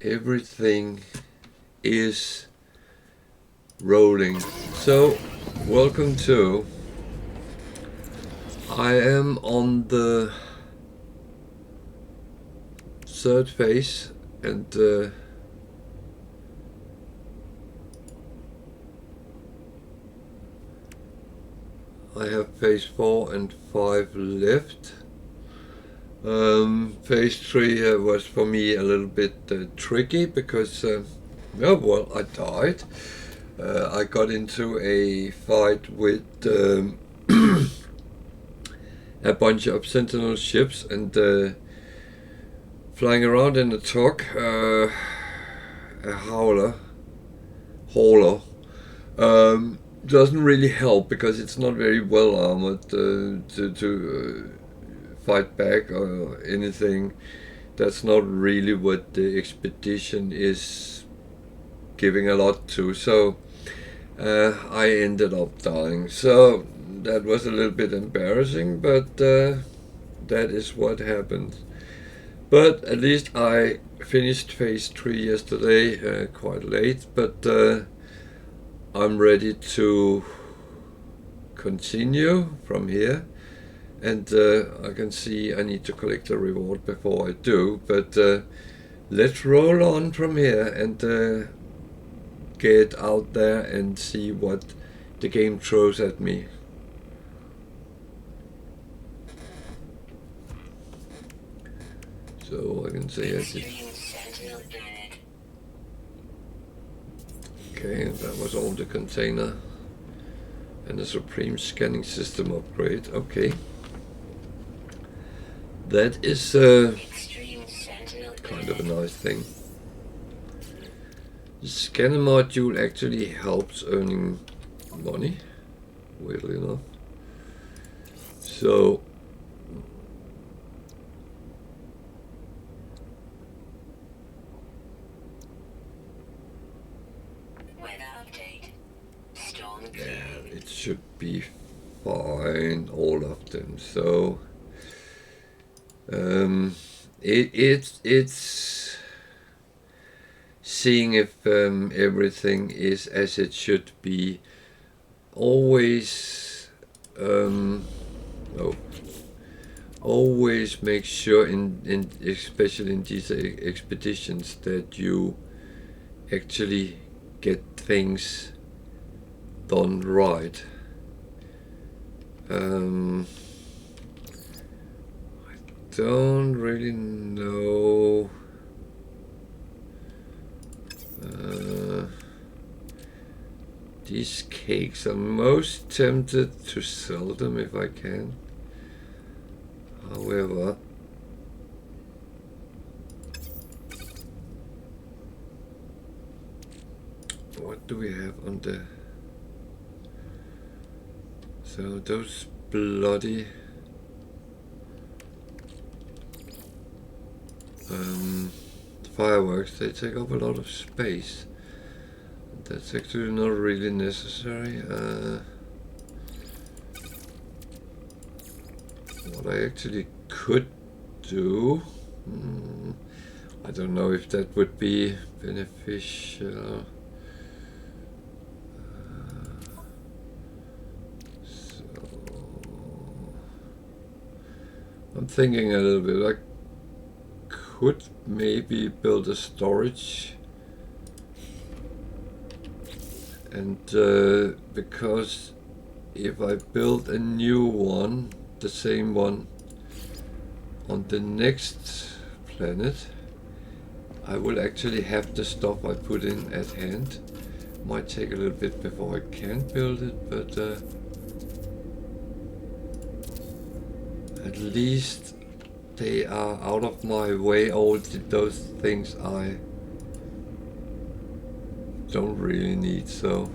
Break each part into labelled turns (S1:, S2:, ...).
S1: Everything is rolling. So, welcome to. I am on the third phase, and I have phase 4 and 5 left. Phase 3 was for me a little bit tricky because, well, I died. I got into a fight with a bunch of Sentinel ships and flying around in a truck, a hauler, doesn't really help because it's not very well armored to fight back or anything. That's not really what the expedition is giving a lot to. So I ended up dying. So that was a little bit embarrassing, but that is what happened. But at least I finished phase 3 yesterday, quite late, but I'm ready to continue from here. And I can see I need to collect a reward before I do, but let's roll on from here and get out there and see what the game throws at me. So I can say I did. Okay, that was all the container and the Supreme Scanning System upgrade. Okay. That is kind of a nice thing. The scanner module actually helps earning money, weirdly enough. So yeah, it should be fine, all of them. So it's seeing if everything is as it should be. Always always make sure in especially in these expeditions that you actually get things done right. I don't really know. These cakes, I'm most tempted to sell them if I can. However, what do we have on the... So those bloody fireworks, they take up a lot of space. That's actually not really necessary. What I actually could do, I don't know if that would be beneficial. So I'm thinking a little bit. I could maybe build a storage, and because if I build a new one, the same one on the next planet, I will actually have the stuff I put in at hand. Might take a little bit before I can build it, but at least they are out of my way, all those things I don't really need. So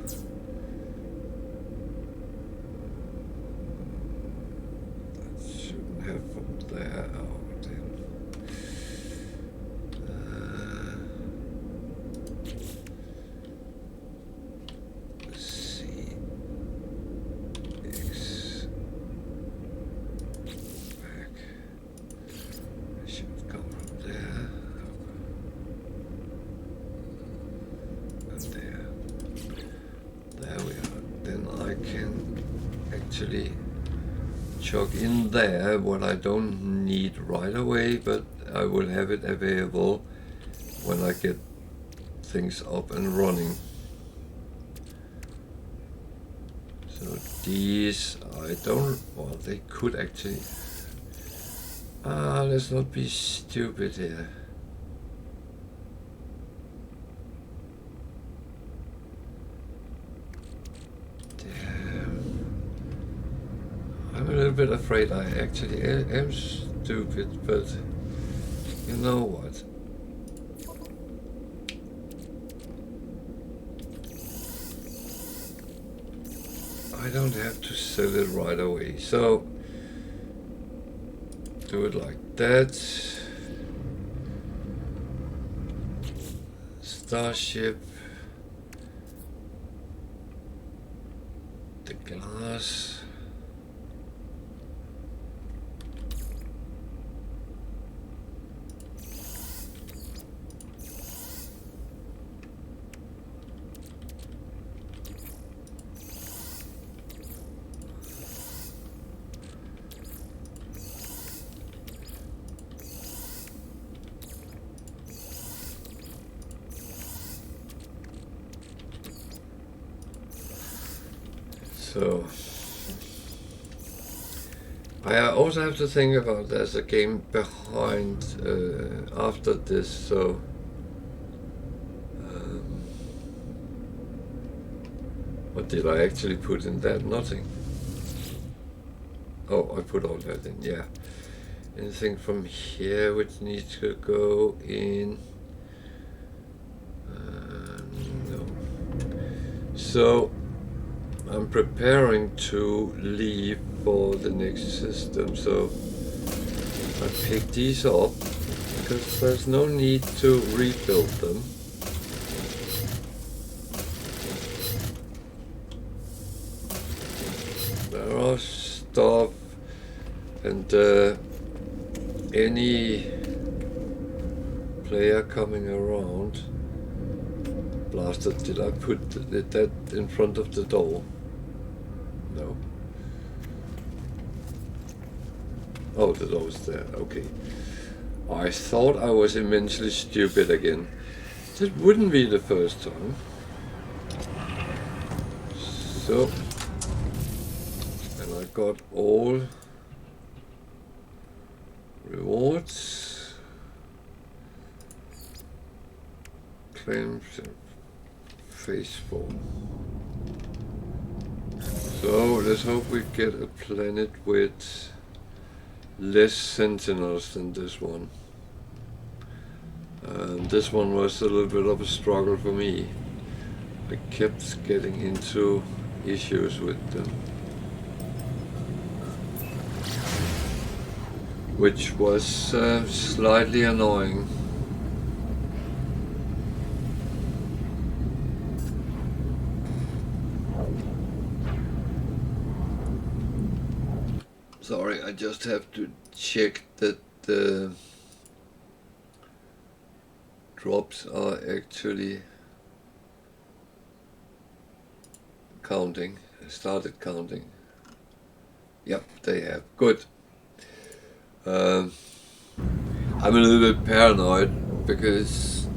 S1: that shouldn't have from there. Oh, damn. Let's see. X back. I should come from there. actually chuck in there what I don't need right away, but I will have it available when I get things up and running. So these, I don't, well, they could actually, let's not be stupid here. I'm a little bit afraid I actually am stupid, but you know what? I don't have to sell it right away, so do it like that. Starship, the glass. So I also have to think about there's a game behind after this, so what did I actually put in that? Nothing. Oh, I put all that in, yeah. Anything from here which needs to go in? No. So I'm preparing to leave for the next system, so I pick these up because there's no need to rebuild them. There are stuff and any player coming around. Blasted, did I put that in front of the door? No. Oh, the door was there, okay. I thought I was immensely stupid again. That wouldn't be the first time. So, and I got all rewards. Claims phase 4. So let's hope we get a planet with less sentinels than this one. This one was a little bit of a struggle for me. I kept getting into issues with them, which was slightly annoying. Sorry, I just have to check that the drops are actually counting. I started counting. Yep, they have. Good. I'm a little bit paranoid because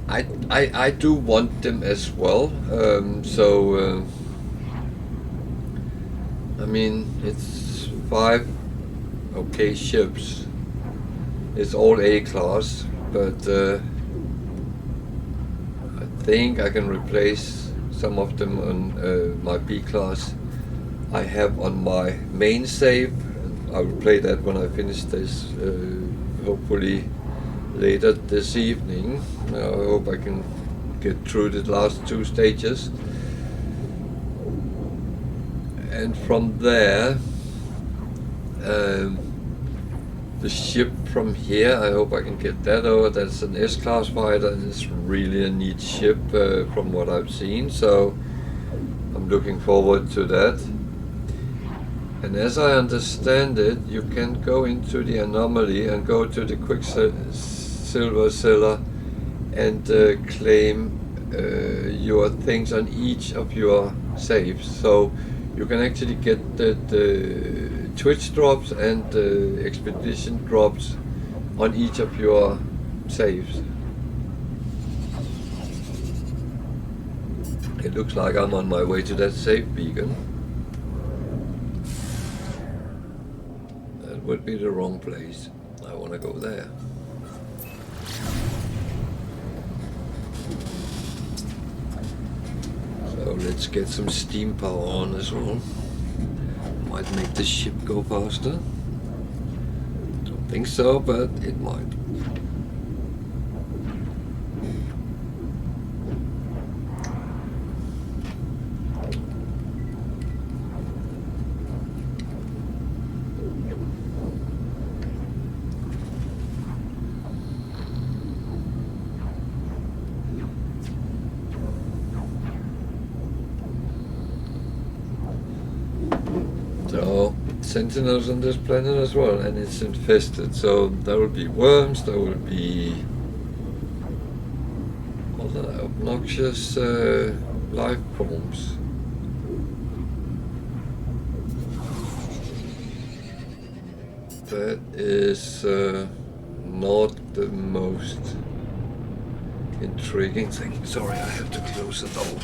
S1: I do want them as well. I mean, it's 5 okay ships. It's all A class, but I think I can replace some of them on my B class I have on my main save. I will play that when I finish this, hopefully later this evening. I hope I can get through the last 2 stages. And from there, the ship from here, I hope I can get that over. That's an S-class fighter, and it's really a neat ship from what I've seen, so I'm looking forward to that. And as I understand it, you can go into the anomaly and go to the Quicksilver cellar and claim your things on each of your saves. So you can actually get the Twitch drops and the expedition drops on each of your saves. It looks like I'm on my way to that save beacon. That would be the wrong place. I want to go there. So let's get some steam power on as well. Might make the ship go faster. Don't think so, but it might. So, sentinels on this planet as well, and it's infested, so there will be worms, there will be other obnoxious life forms. That is not the most intriguing thing. Sorry, I have to close the door.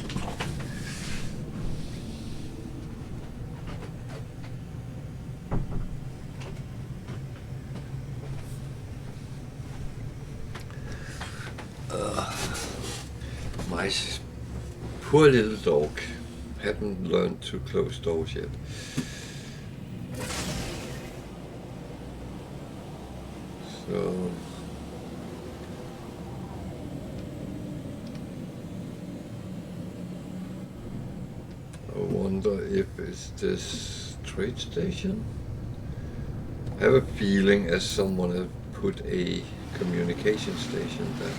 S1: My poor little dog hadn't learned to close doors yet. So I wonder if it's this trade station. I have a feeling as someone has put a communication station there.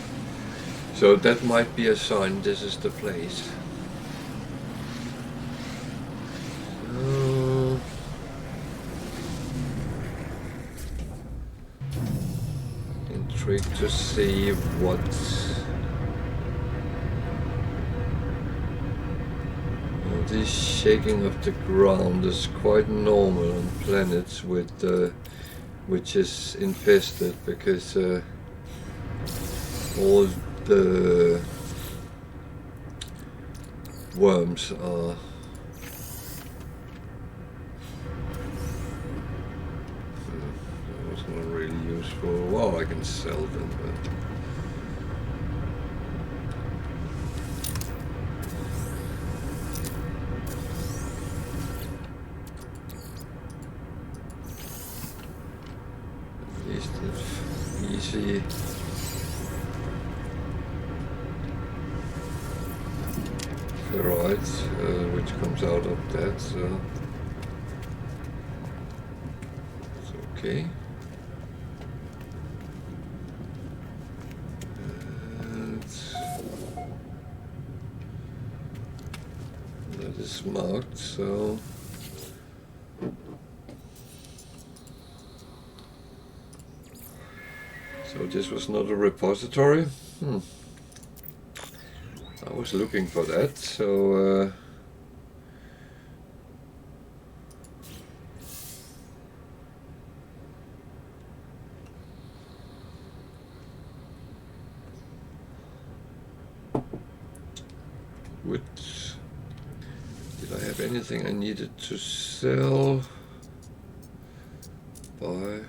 S1: So that might be a sign this is the place. Intrigued to see what this shaking of the ground is quite normal on planets with which is infested, because all the worms are that was not really useful. Well, I can sell them, but at least it's easy. Ferrite, which comes out of that, so it's okay. And that is marked, so this was not a repository. I was looking for that, so did I have anything I needed to sell? Buy? I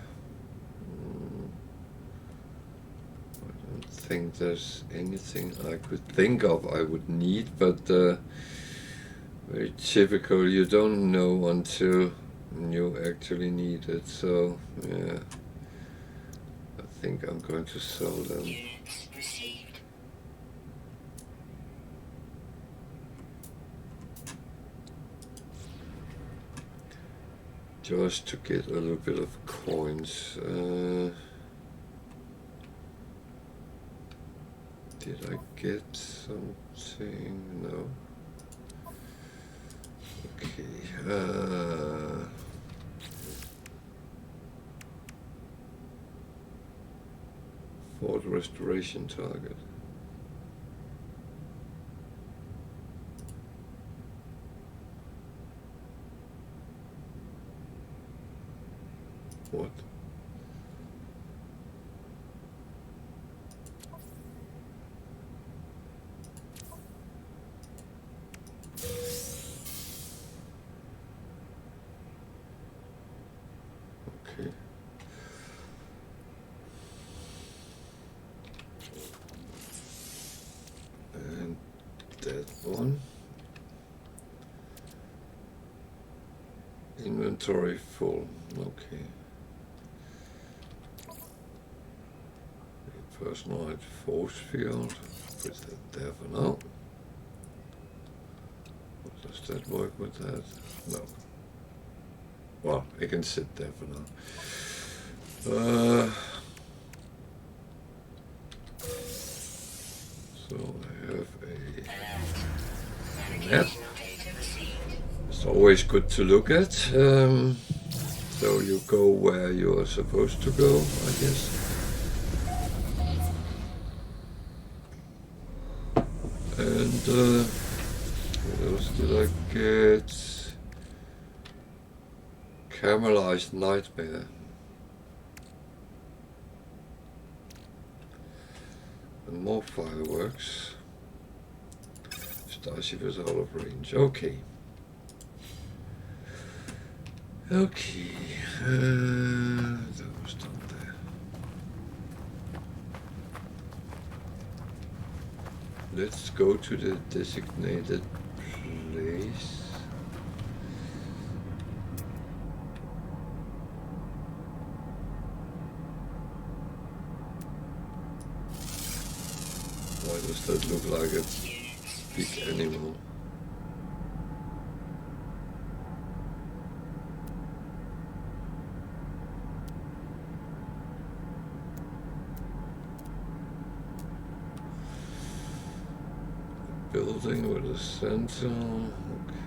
S1: don't think there's anything I could think of I would need, but very typical, you don't know until you actually need it, so yeah, I think I'm going to sell them. Just to get a little bit of coins. Did I get something? No. Okay. Fort restoration target. What? Okay. And that one. Inventory full. Okay. Personalized force field. Put that there for now. Does that work with that? No. Well, it can sit there for now. So I have a map. It's always good to look at. So you go where you are supposed to go, I guess. And what else did I get? Caramelized nightmare. And more fireworks. Starship is out of range. Okay. Okay. That was done there. Let's go to the designated place. Why does that look like a big animal? Building with a center.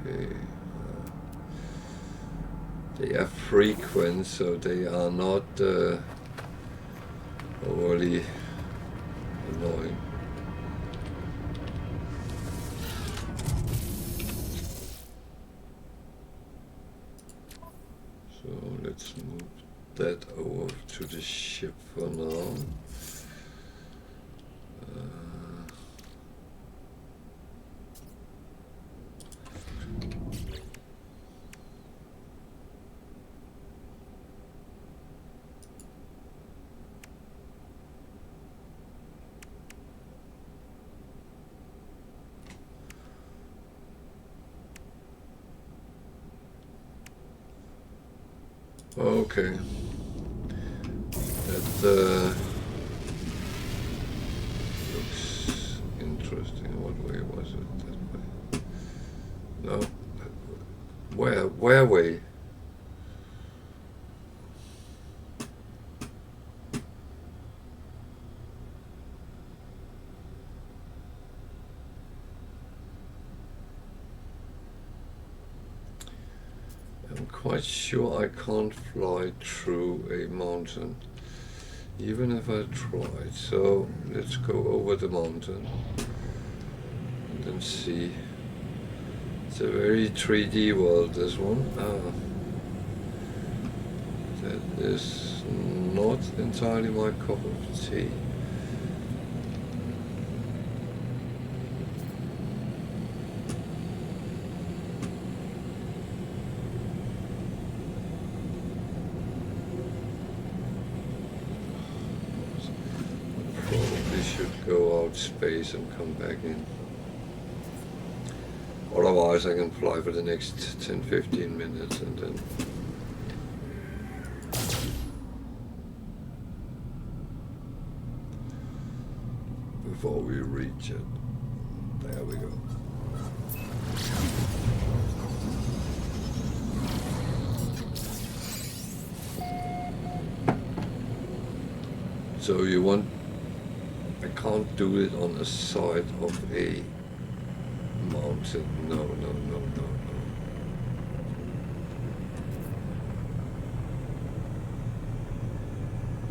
S1: Okay. They are frequent, so they are not overly annoying. So let's move that over to the ship for now. Okay. That looks interesting. What way was it? That way? No. That way. Where way? I'm quite sure I can't fly through a mountain, even if I tried. So let's go over the mountain and then see. It's a very 3D world, this one. That is not entirely my cup of tea. Go out space and come back in. Otherwise I can fly for the next 10-15 minutes and then before we reach it. There we go. So you want, I can't do it on the side of a mountain. No.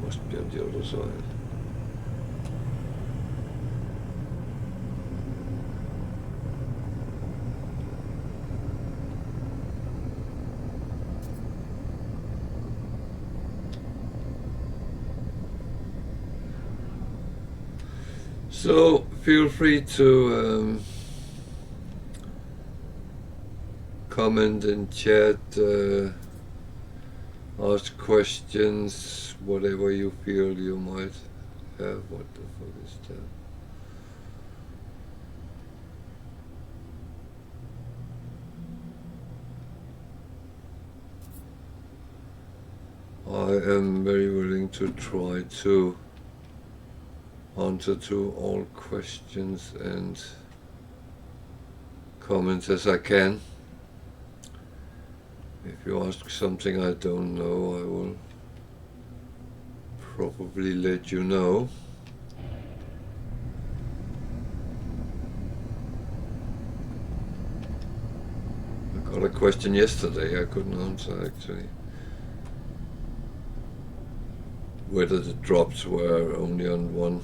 S1: Must be on the other side. So feel free to comment in chat, ask questions, whatever you feel you might have. What the fuck is that? I am very willing to try to answer to all questions and comments as I can. If you ask something I don't know, I will probably let you know. I got a question yesterday I couldn't answer actually. Whether the drops were only on one.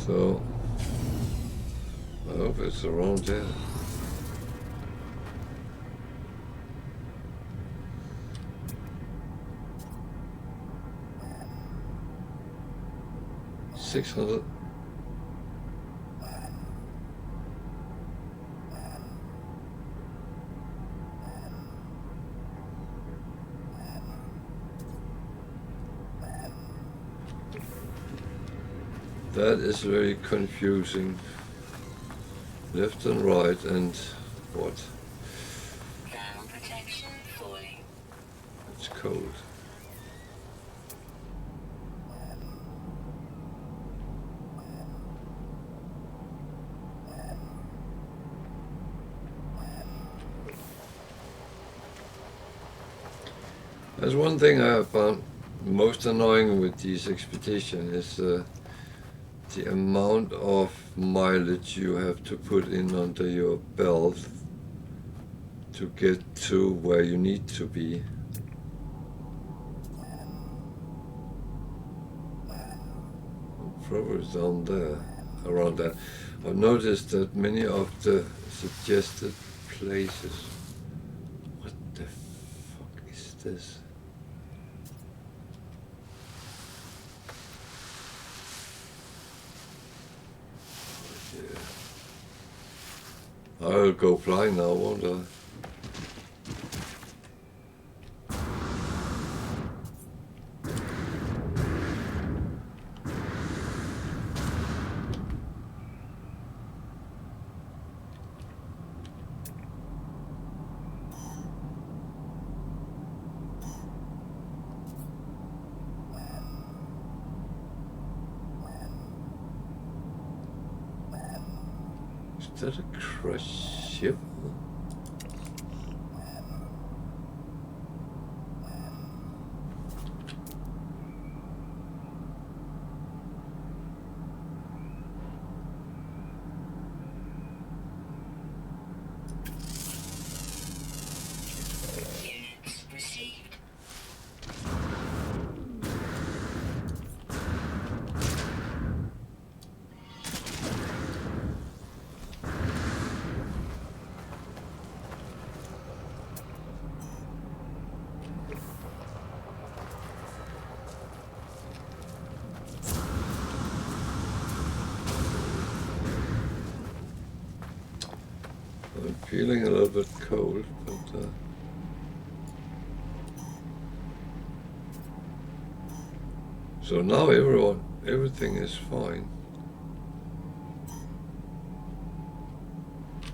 S1: So I hope it's around there. $600. That is very confusing. Left and right and what?
S2: Protection falling.
S1: It's cold. That's one thing I have found most annoying with these expeditions is the amount of mileage you have to put in under your belt to get to where you need to be. Probably down there, around that. I've noticed that many of the suggested places. What the fuck is this? I'll go flying now, won't I? Is that a crushed ship?
S2: Units received.
S1: I'm feeling a little bit cold, but so now everything is fine.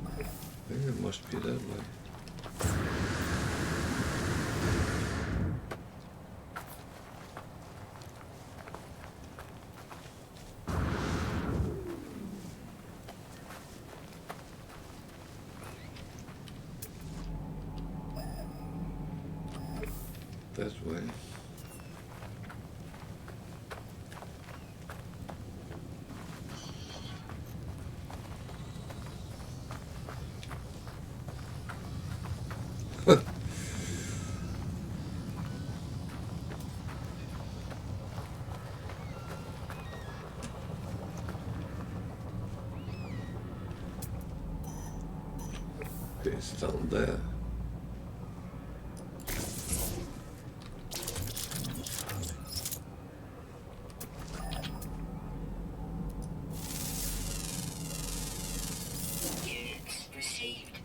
S1: I think it must be that way. That way. It's down there.
S2: Units received.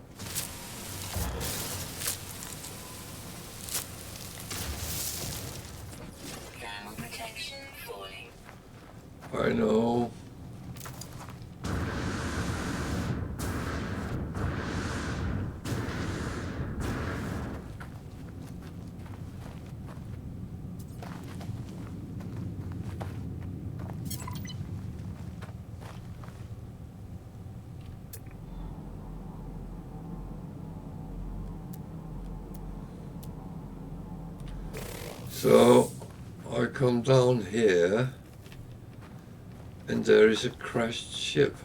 S2: Thermal protection falling.
S1: I know. So I come down here and there is a crashed ship.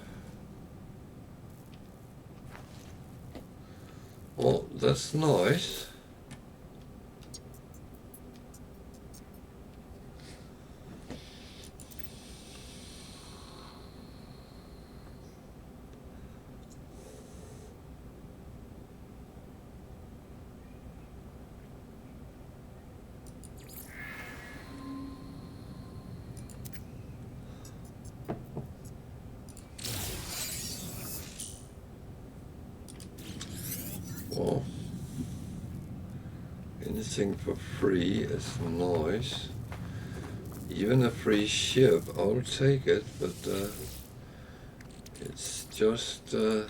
S1: Well, that's nice. Well, anything for free is nice. Even a free ship, I'll take it, but it's just a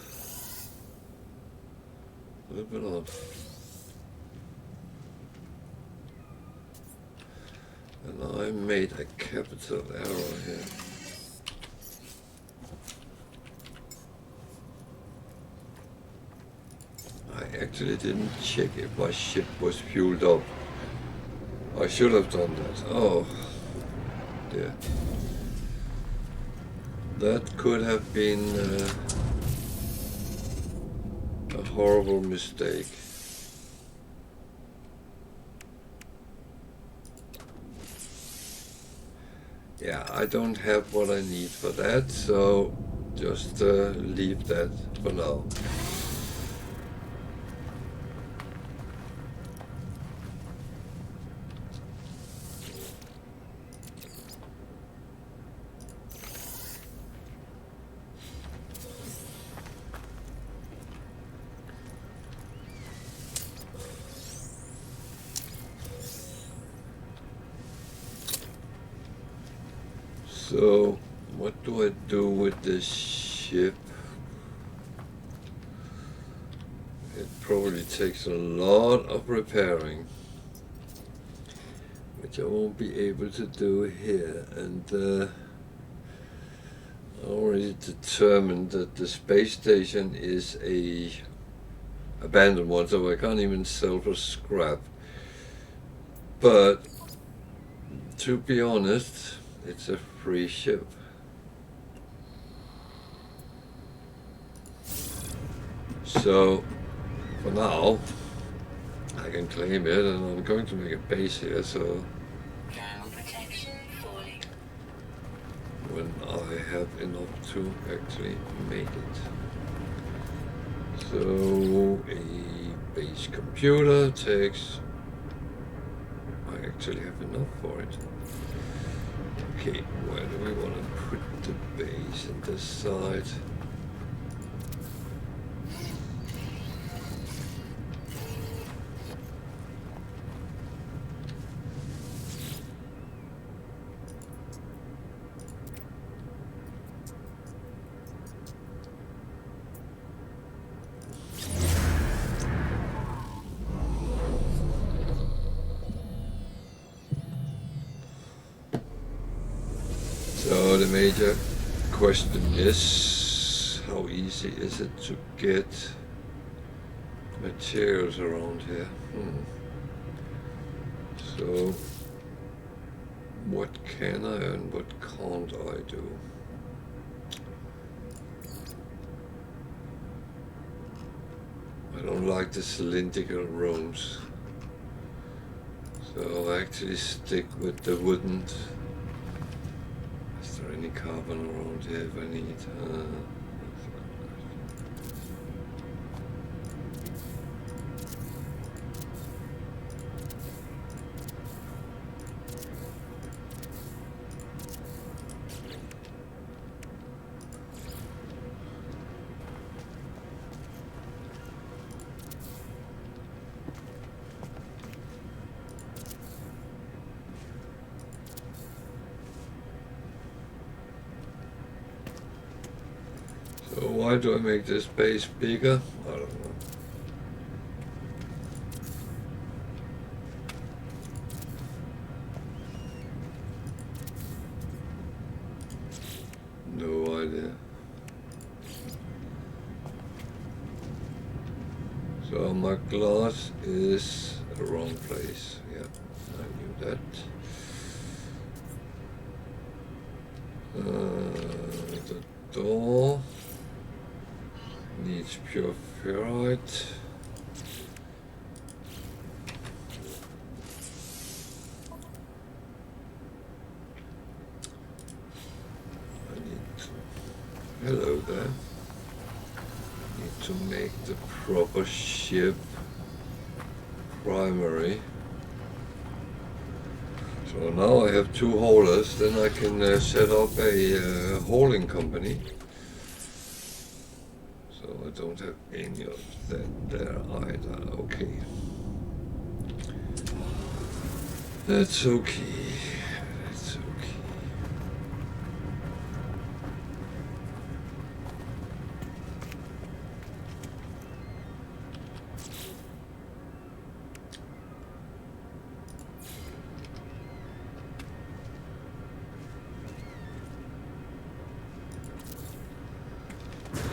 S1: little bit off. And I made a capital error here. I actually didn't check if my ship was fueled up. I should have done that. Oh dear. That could have been a horrible mistake. Yeah, I don't have what I need for that, so just leave that for now. So, what do I do with this ship? It probably takes a lot of repairing, which I won't be able to do here. And I already determined that the space station is a abandoned one, so I can't even sell for scrap. But to be honest, it's a free ship. So for now I can claim it, and I'm going to make a base here, so
S2: Thermal protection falling.
S1: when I have enough to actually make it. So a base computer takes, I actually have enough for it. Okay, where do we want to put the base? On this side. So the major question is, how easy is it to get materials around here? So what can I and what can't I do? I don't like the cylindrical rooms, so I actually stick with the wooden. Is there any carbon around here if I need? Why do I make this base bigger? I don't know. No idea. So my glass is the wrong place. Yeah, I knew that. The door needs pure ferrite. I need to, hello there. Need to make the proper ship primary. So now I have 2 haulers, then I can set up a hauling company. So I don't have any of that there either. Okay. That's okay. That's okay.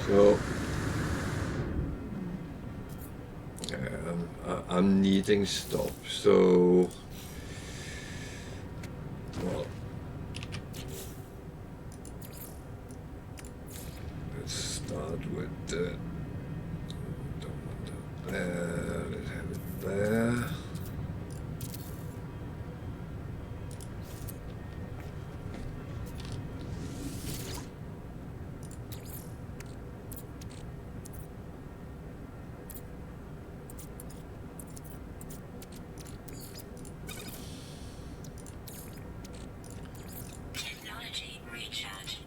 S1: So I'm needing stuff. So well, let's start with the. Don't want that there. Let's have it there.
S2: Technology recharge.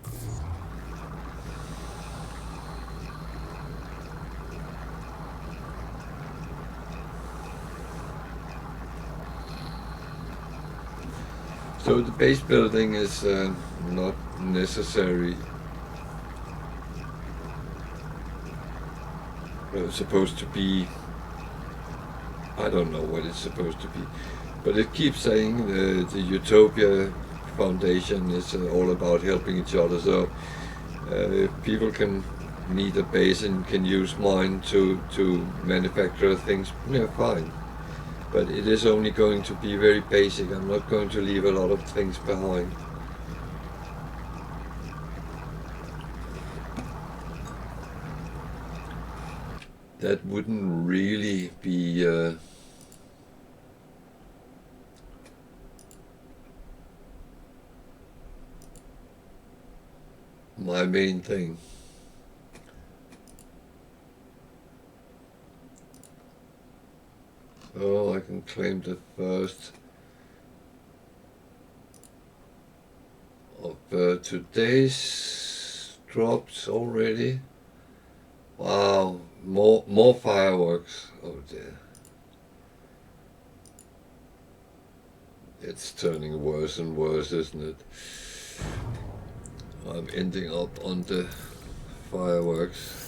S1: So the base building is not necessary. It's supposed to be. I don't know what it's supposed to be, but it keeps saying the Utopia Foundation is all about helping each other. So if people can need a base and can use mine to manufacture things, yeah, fine. But it is only going to be very basic. I'm not going to leave a lot of things behind. That wouldn't really be my main thing. So I can claim the first of today's drops already. Wow, more fireworks. Oh dear. It's turning worse and worse, isn't it? I'm ending up on the fireworks.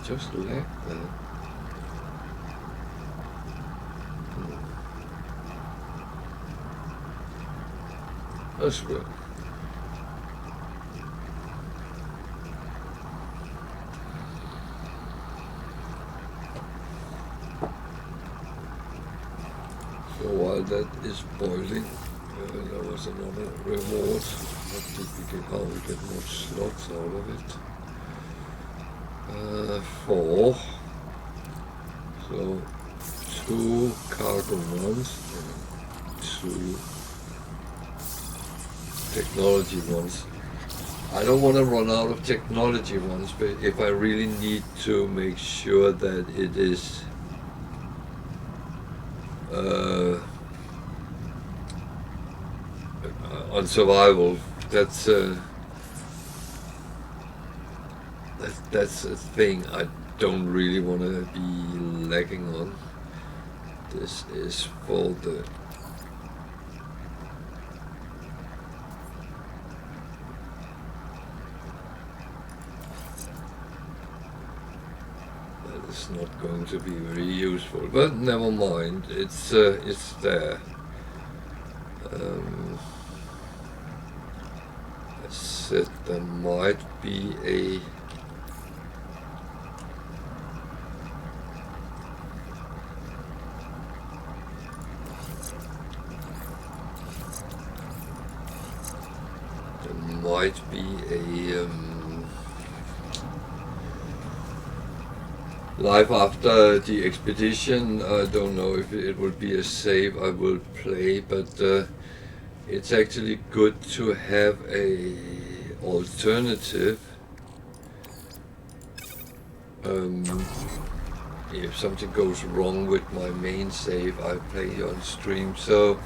S1: Just lag there. That's good. So while that is boiling, there was another reward. What did we get? How we get more slots out of it? 4. So 2 cargo ones and 2 technology ones. I don't want to run out of technology ones, but if I really need to make sure that it is on survival, that's a thing I don't really want to be lagging on. This is for the it's not going to be very useful, but never mind, it's there. I said there might be a life after the expedition. I don't know if it will be a save I will play, but it's actually good to have a alternative if something goes wrong with my main save I play on stream. So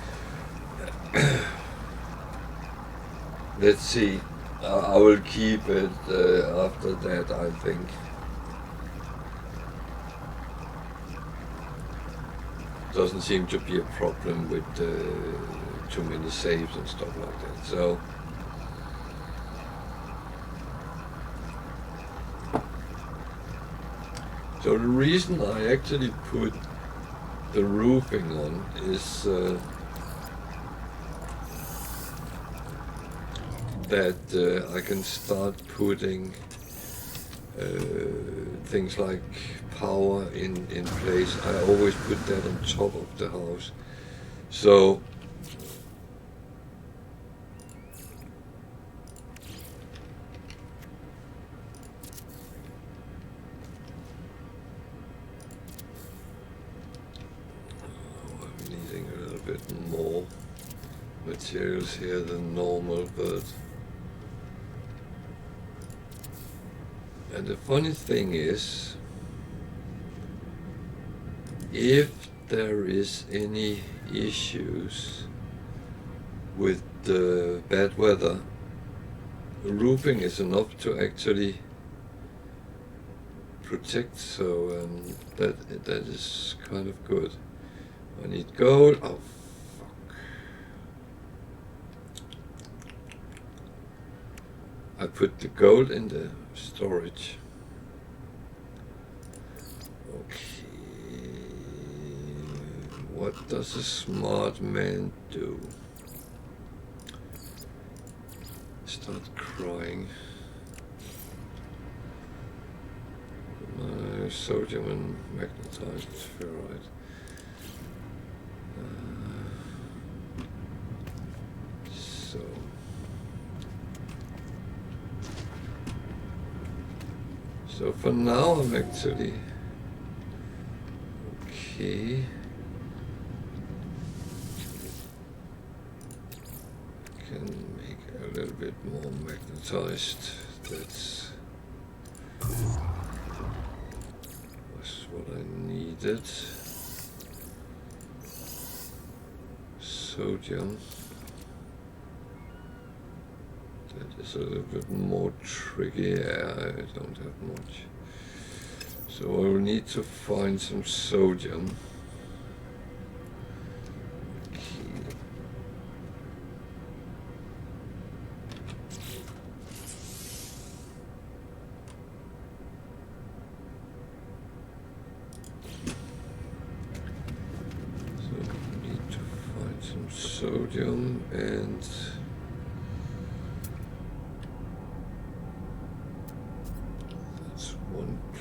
S1: let's see. I will keep it after that, I think. Doesn't seem to be a problem with too many saves and stuff like that. So the reason I actually put the roofing on is that I can start putting things like power in place. I always put that on top of the house. So I'm needing a little bit more materials here than normal, but and the funny thing is, if there is any issues with the bad weather, roofing is enough to actually protect, so that is kind of good. I need gold. Oh fuck. I put the gold in the storage. Okay. What does a smart man do? Start crying. Sodium and magnetized ferrite. So for now I'm actually okay. Can make a little bit more magnetized. That's was what I needed. Sodium. That is a little bit more tricky. I don't have much. So I will need to find some sodium. So I need to find some sodium, and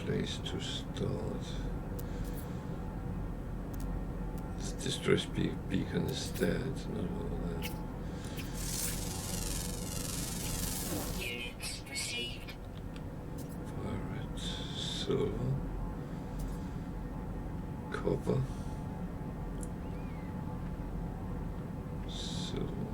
S1: place to start. This distress beacon is dead, not all that.
S2: Units received.
S1: Pirate, silver, copper, silver,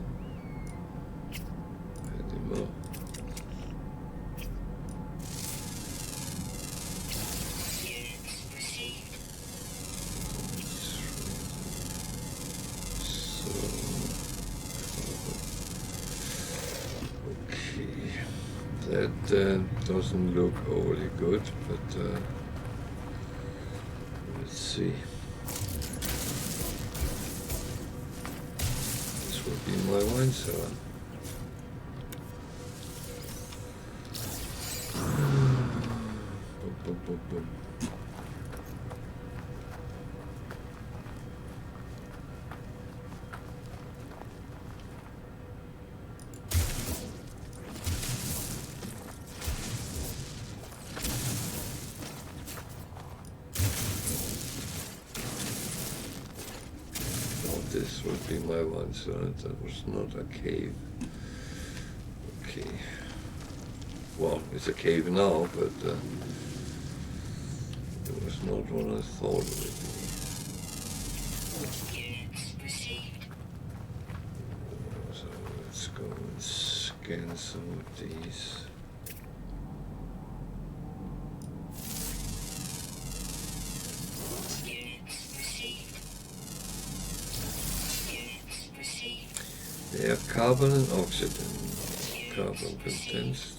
S1: doesn't look overly good, but let's see. This will be my wine cellar. Boom, boom, boom, boom. This would be my one, so that was not a cave. Okay. Well, it's a cave now, but it was not what I thought it would be. So let's go and scan some of these. They are carbon and oxygen. Carbon condensed.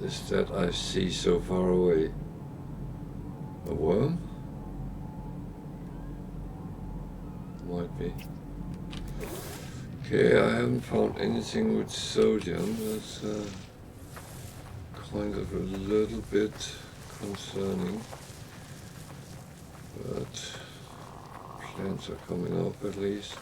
S1: Is that I see so far away? A worm? Might be. Okay, I haven't found anything with sodium. That's kind of a little bit concerning. But plants are coming up at least.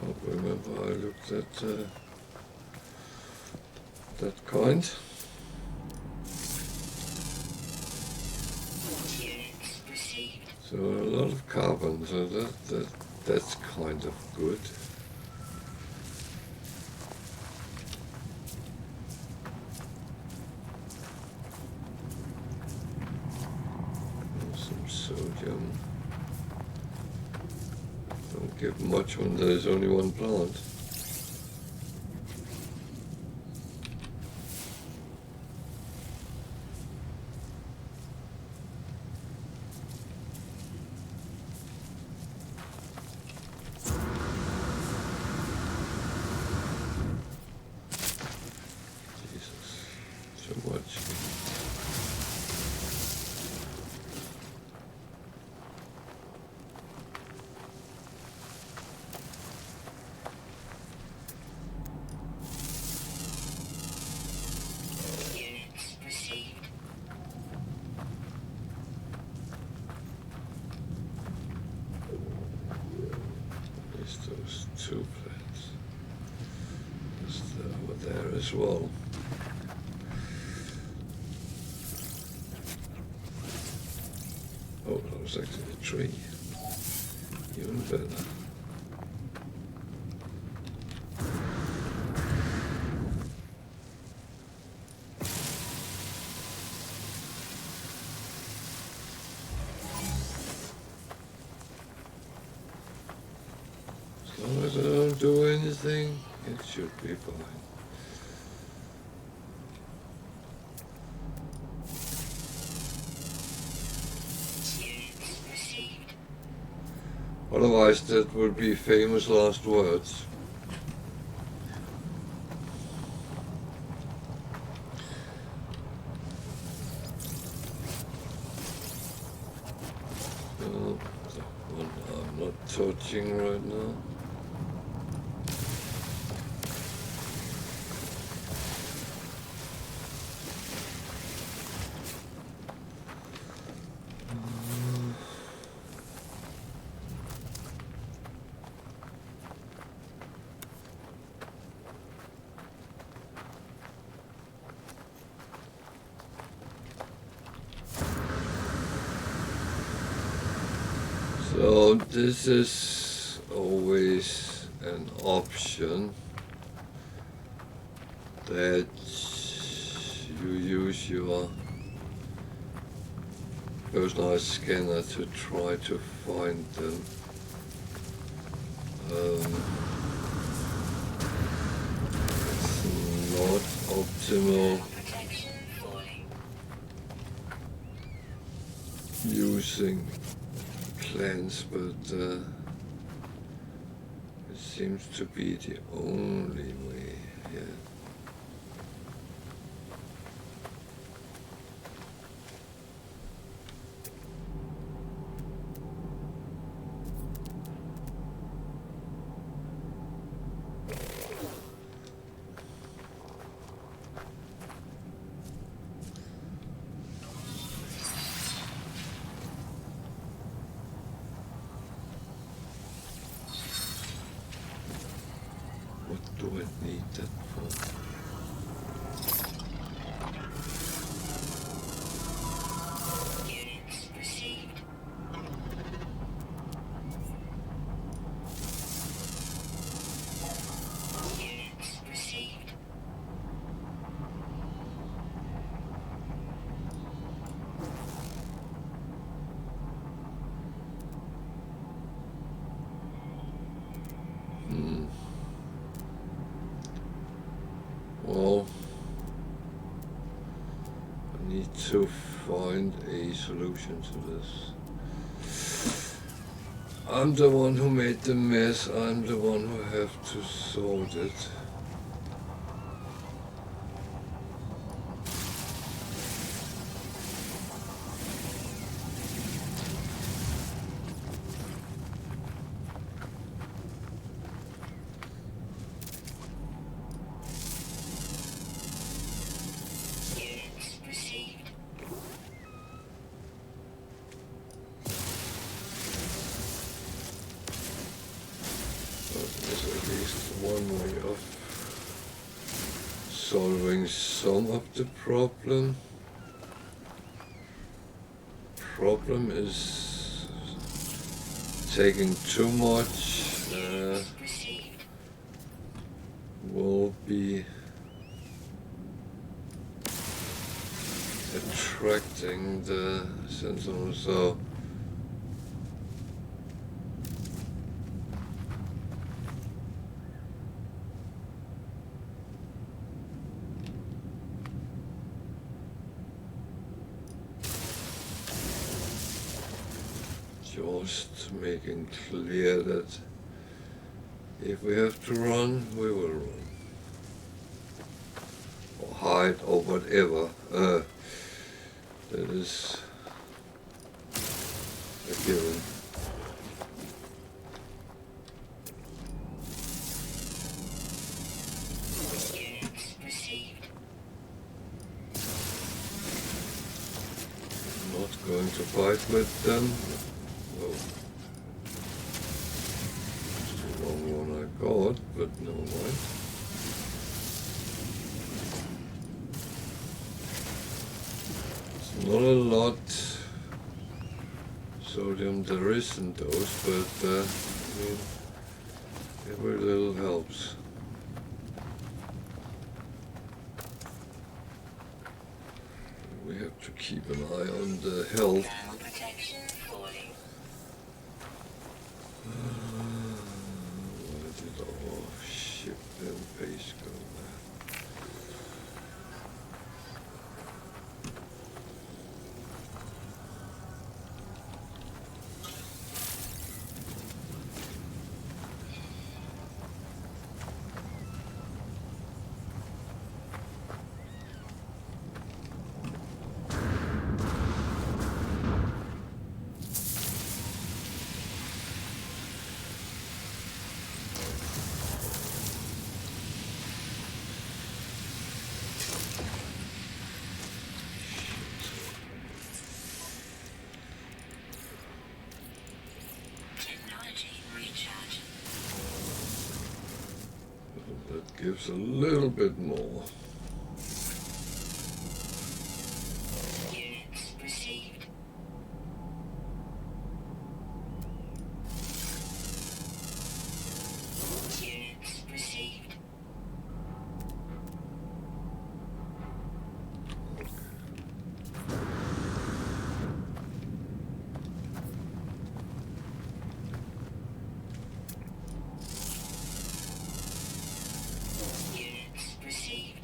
S1: Can't remember I looked at that kind. So a lot of carbon, so that's kind of good. Some sodium. Don't give much when there's only one plant. Jesus, so much. Those two plants. Just over there as well. was actually a tree. Even better. As long as I don't do anything, it should be fine. Otherwise, that would be famous last words. Oh, that one I'm not touching right now. So this is always an option that you use your personalized scanner to try to find them. It's not optimal using clans, but it seems to be the only way here. What do I need that for?
S2: Units received. Units received.
S1: Well, I need to find a solution to this. I'm the one who made the mess, I'm the one who have to sort it.
S2: Units received.
S1: There's at least one way of solving some of the problem. Problem is taking too much
S2: Received.
S1: will be attracting the sensor. So just making clear that if we have to run, we will run. Or hide or whatever. That is a given.
S2: Units received.
S1: I'm not going to fight with them. Well, it's the wrong one I got, but never mind. It's not a lot sodium there isn't those, but I mean, every little helps. We have to keep an eye on the health.
S2: Thermal protection falling.
S1: Where did our ship and base go? That gives a little bit more.
S2: Units received. Units received. Units received.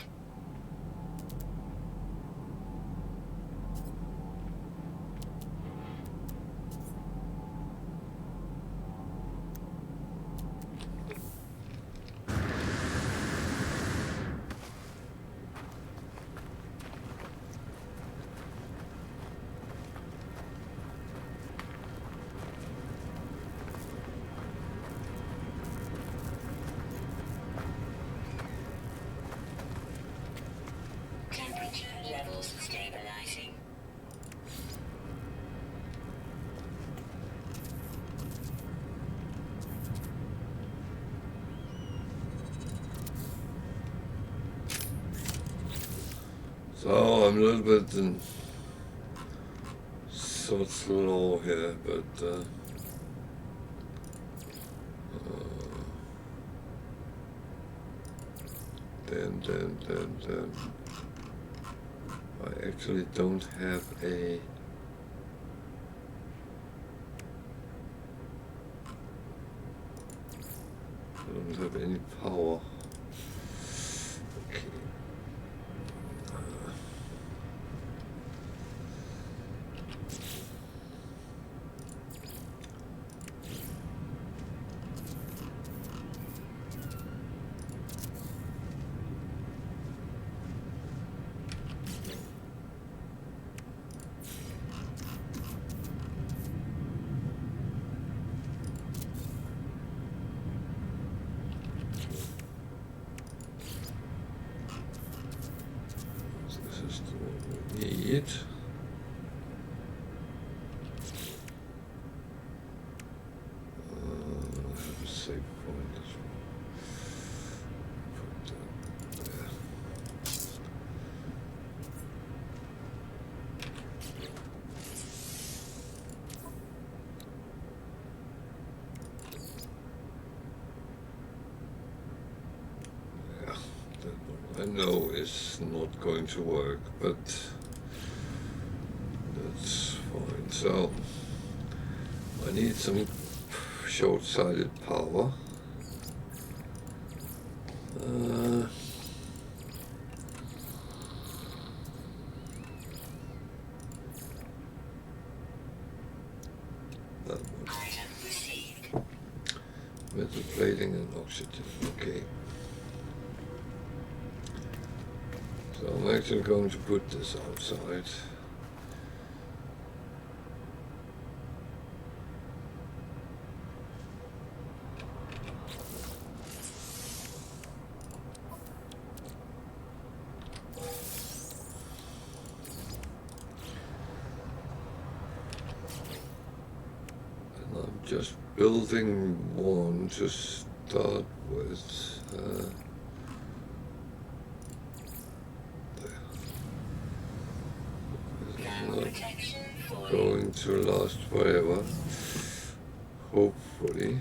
S2: Temperature levels stabilizing.
S1: So I'm a little bit sort of slow here, but then I actually don't have a any power. Okay. This is the one we need. I have a save point as well. Put that there. Yeah, that one I know is not going to work, but that's fine. So I need some short-sighted power. That one.
S2: Item received.
S1: Metal plating and oxygen. Okay. So I'm actually going to put this outside. And I'm just building one to start with. There. There's
S2: Thermal
S1: another.
S2: protection
S1: going to last forever. Hopefully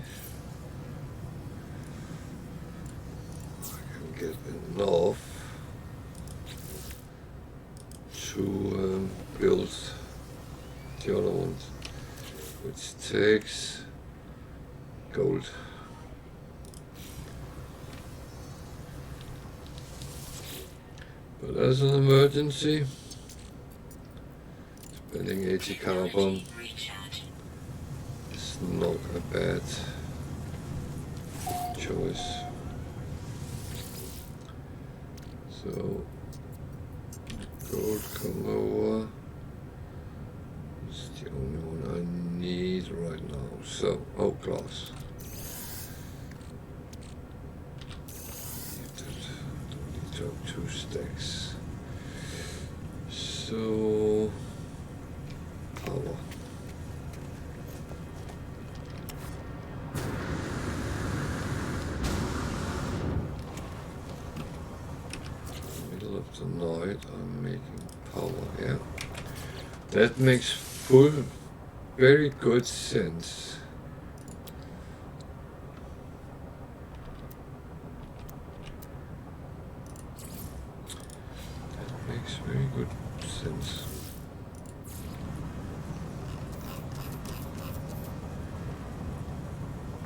S1: I can get enough to build the other ones, which takes gold. But as an emergency, spending 80 carbon is not a bad choice. So gold come over. It's the only one I need right now. So, oh, glass. Need to have 2 stacks. So, power. Middle of the night, I'm making power. Yeah, that makes very good sense. That makes very good sense.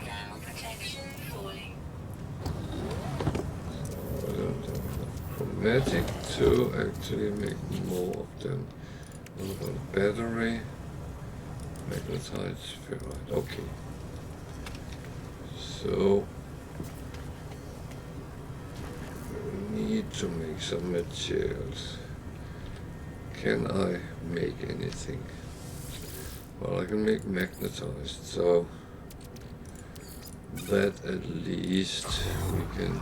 S2: Thermal protection falling.
S1: I don't have enough chromatic to actually make more of them. What about a battery? Magnetite, ferrite. Okay. So we need to make some materials. Can I make anything? Well, I can make magnetized, so that at least we can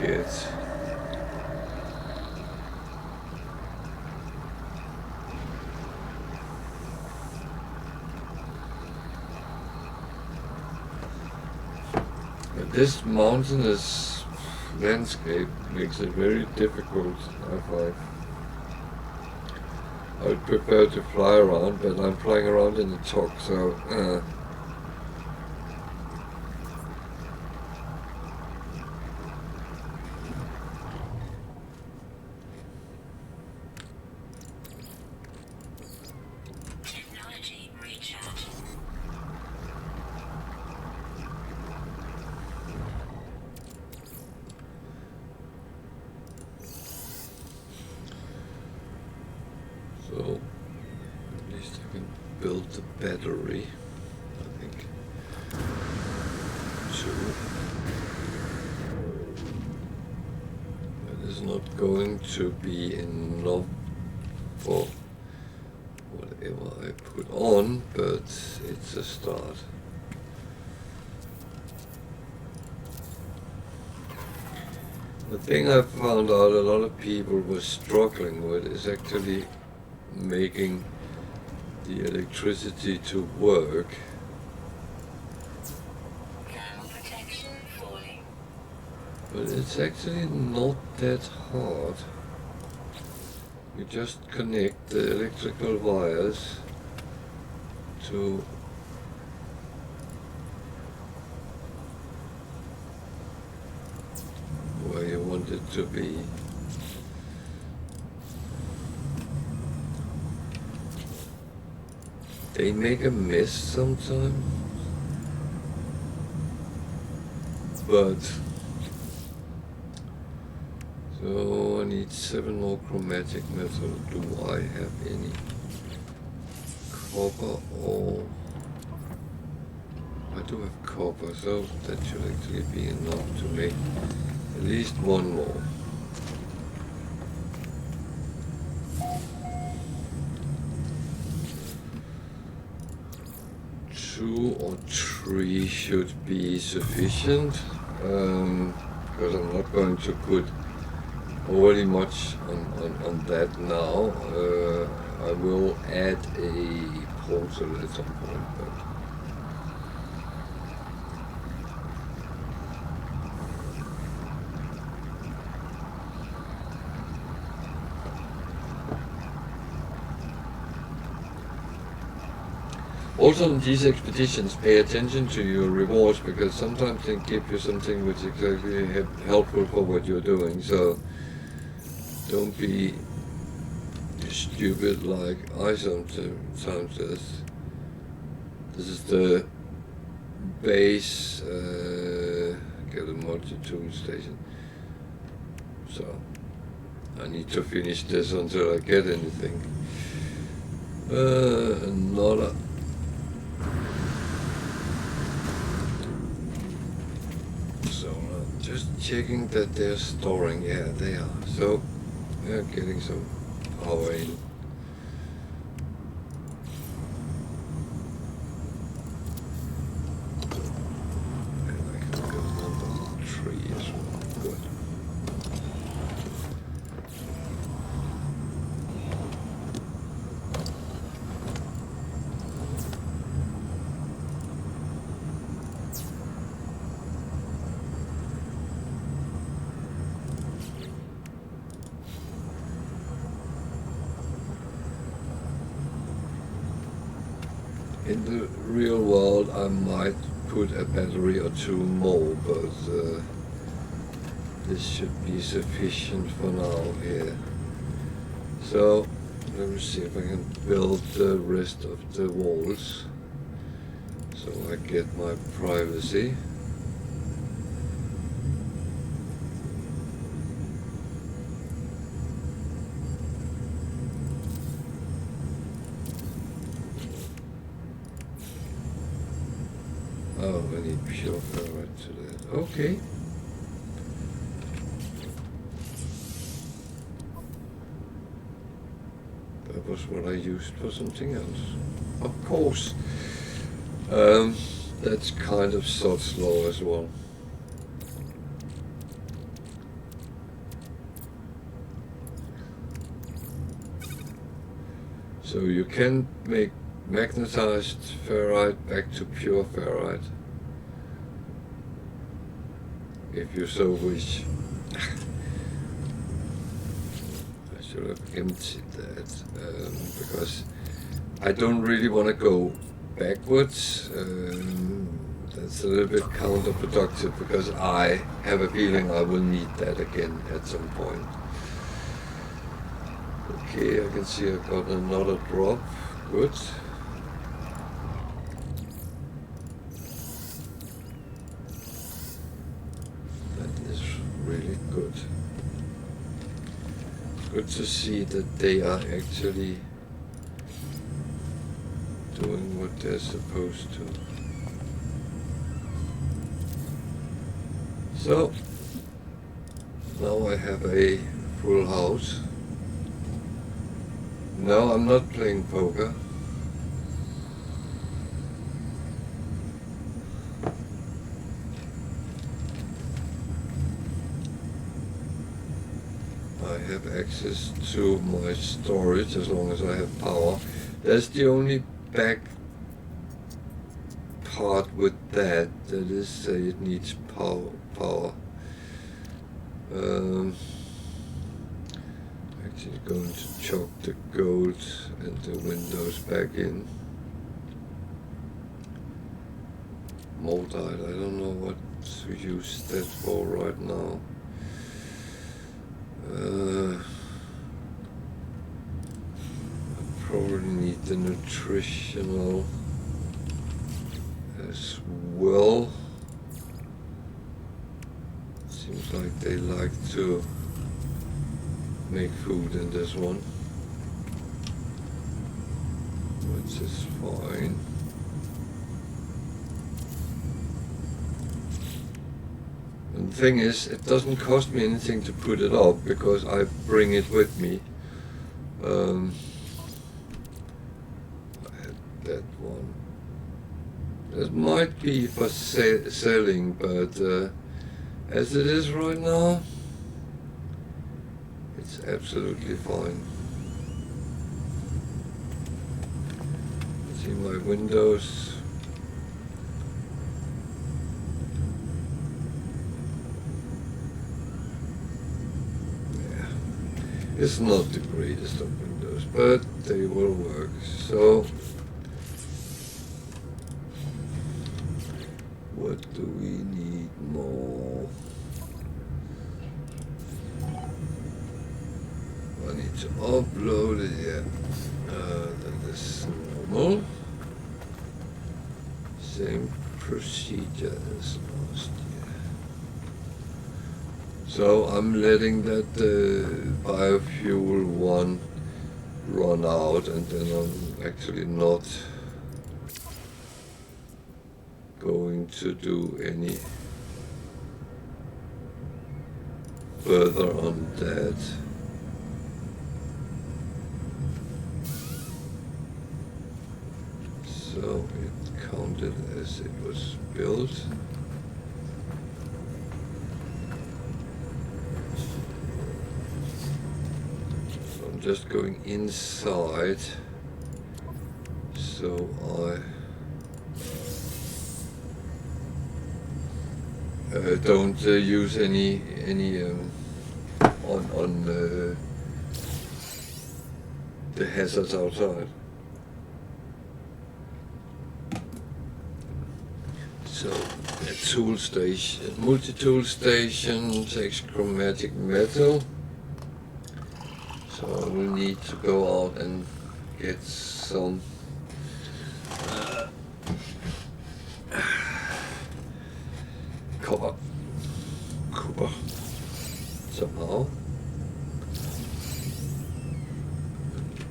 S1: get. But this mountainous landscape makes it very difficult, I find. I would prefer to fly around, but I'm flying around in the talk, so
S2: Technology recharge.
S1: so at least I can build the battery, I think. 2. That is not going to be enough for whatever I put on, but it's a start. The thing I found out a lot of people were struggling with is actually making the electricity to work.
S2: Thermal protection falling.
S1: But it's actually not that hard. You just connect the electrical wires to where you want it to be. They make a mess sometimes, but so I need 7 more chromatic metal. Do I have any copper? Or I do have copper, so that should actually be enough to make at least 1 more. 2 or 3 should be sufficient, because I'm not going to put overly much on that now. I will add a portal at some point, but Also on these expeditions, pay attention to your rewards, because sometimes they give you something which is exactly helpful for what you're doing. So don't be stupid like I sometimes does. This is the base, get a multi-tool station. So I need to finish this until I get anything. Another. So just checking that they're storing. Yeah, they are. So they're getting some power in. And I can build number 3 as well. Good. In the real world, I might put a battery or 2 more, but this should be sufficient for now here. So let me see if I can build the rest of the walls so I get my privacy. Oh, I need pure ferrite to that. Okay. That was what I used for something else. Of course. That's kind of Sod's law as well. So you can make magnetized ferrite back to pure ferrite, if you so wish. I should have emptied that, because I don't really want to go backwards. That's a little bit counterproductive, because I have a feeling I will need that again at some point. Okay, I can see I got another drop. Good. That is really good. Good to see that they are actually doing what they're supposed to. So now I have a full house. No, I'm not playing poker. I have access to my storage as long as I have power. That's the only back part with that is say it needs power. Actually going to chock the gold and the windows back in. Moldite, I don't know what to use that for right now. I probably need the nutritional as well. Seems like they like to make food in this one, which is fine. And the thing is, it doesn't cost me anything to put it up because I bring it with me. I had that one. It might be for selling, but as it is right now, it's absolutely fine. See my windows. Yeah, it's not the greatest of windows, but they will work. So just last year. So I'm letting that biofuel one run out, and then I'm actually not going to do any further on that. So it counted as it was built. So I'm just going inside, so I don't use any on the hazards outside. So a tool station, multi-tool station takes chromatic metal. So I will need to go out and get some copper somehow.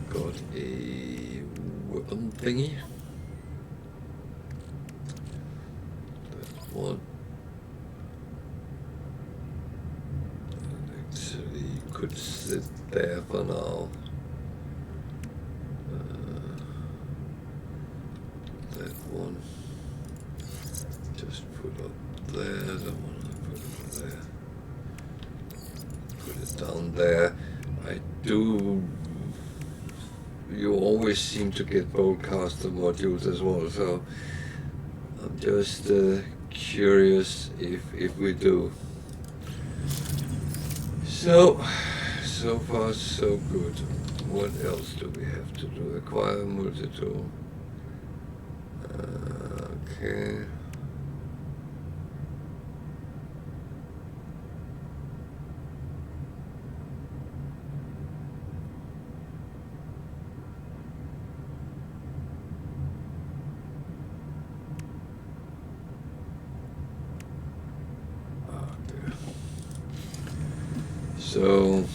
S1: Got a weapon thingy. That one. That actually could sit there for now. That one. Just put up there. That one I put up there. Put it down there. I do. You always seem to get broadcaster modules as well, so I'm just curious if we do. So far so good. What else do we have to do? Acquire multi-tool. Okay. So,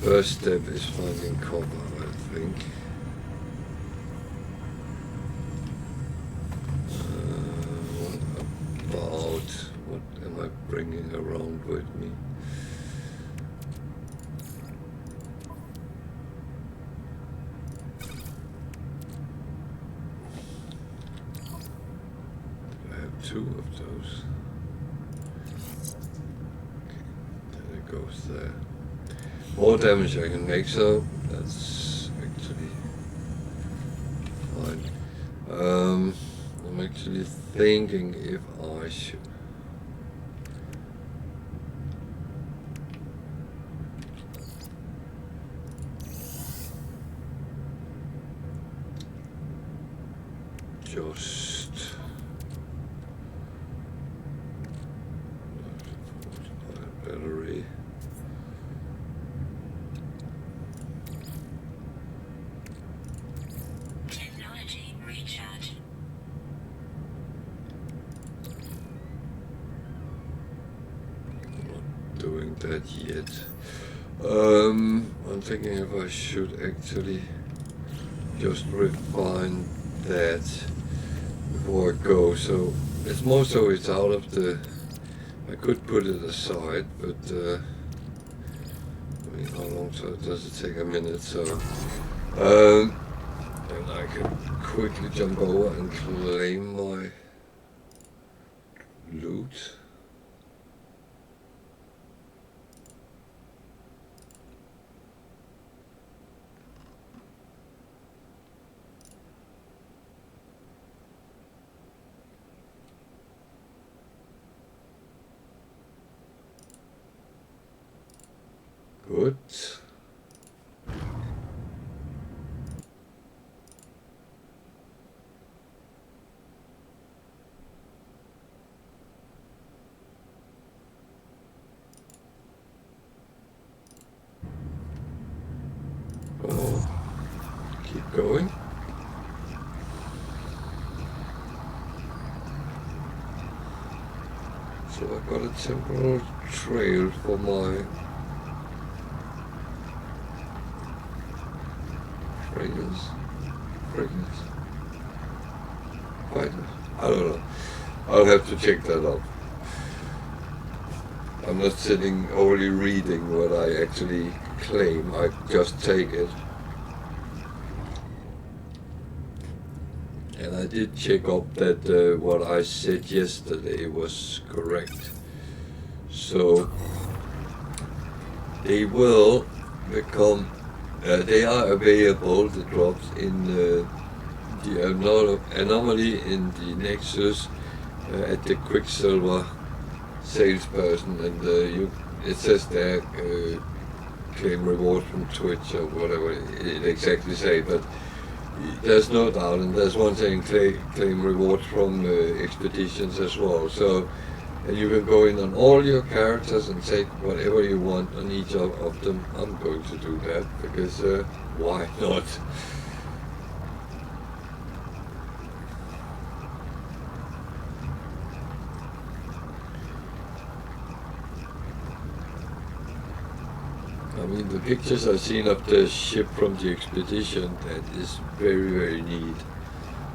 S1: first step is finding copper, I think. What am I bringing around with me? I have two of those. Goes there. More damage I can make, so that's actually fine. I'm actually thinking if I should just battery.
S2: Technology recharge.
S1: Not doing that yet. I'm thinking if I should actually just refine that before I go. So it's more so it's out of the. I could put it aside, but I mean, how long does it take? A minute, so and I can quickly jump over and claim my loot. Good. Oh, keep going. got a temporal trail for my fragrance. I don't know. I'll have to check that out. I'm not sitting only reading what I actually claim, I just take it. And I did check up that what I said yesterday was correct. So they will become, they are available, the drops, in the anomaly in the Nexus at the Quicksilver salesperson, and it says there claim reward from Twitch or whatever it exactly say, but there's no doubt, and there's one saying claim reward from expeditions as well. So and you can go in on all your characters and take whatever you want on each of them. I'm going to do that because why not? I mean, the pictures I've seen of the ship from the expedition, that is very, very neat.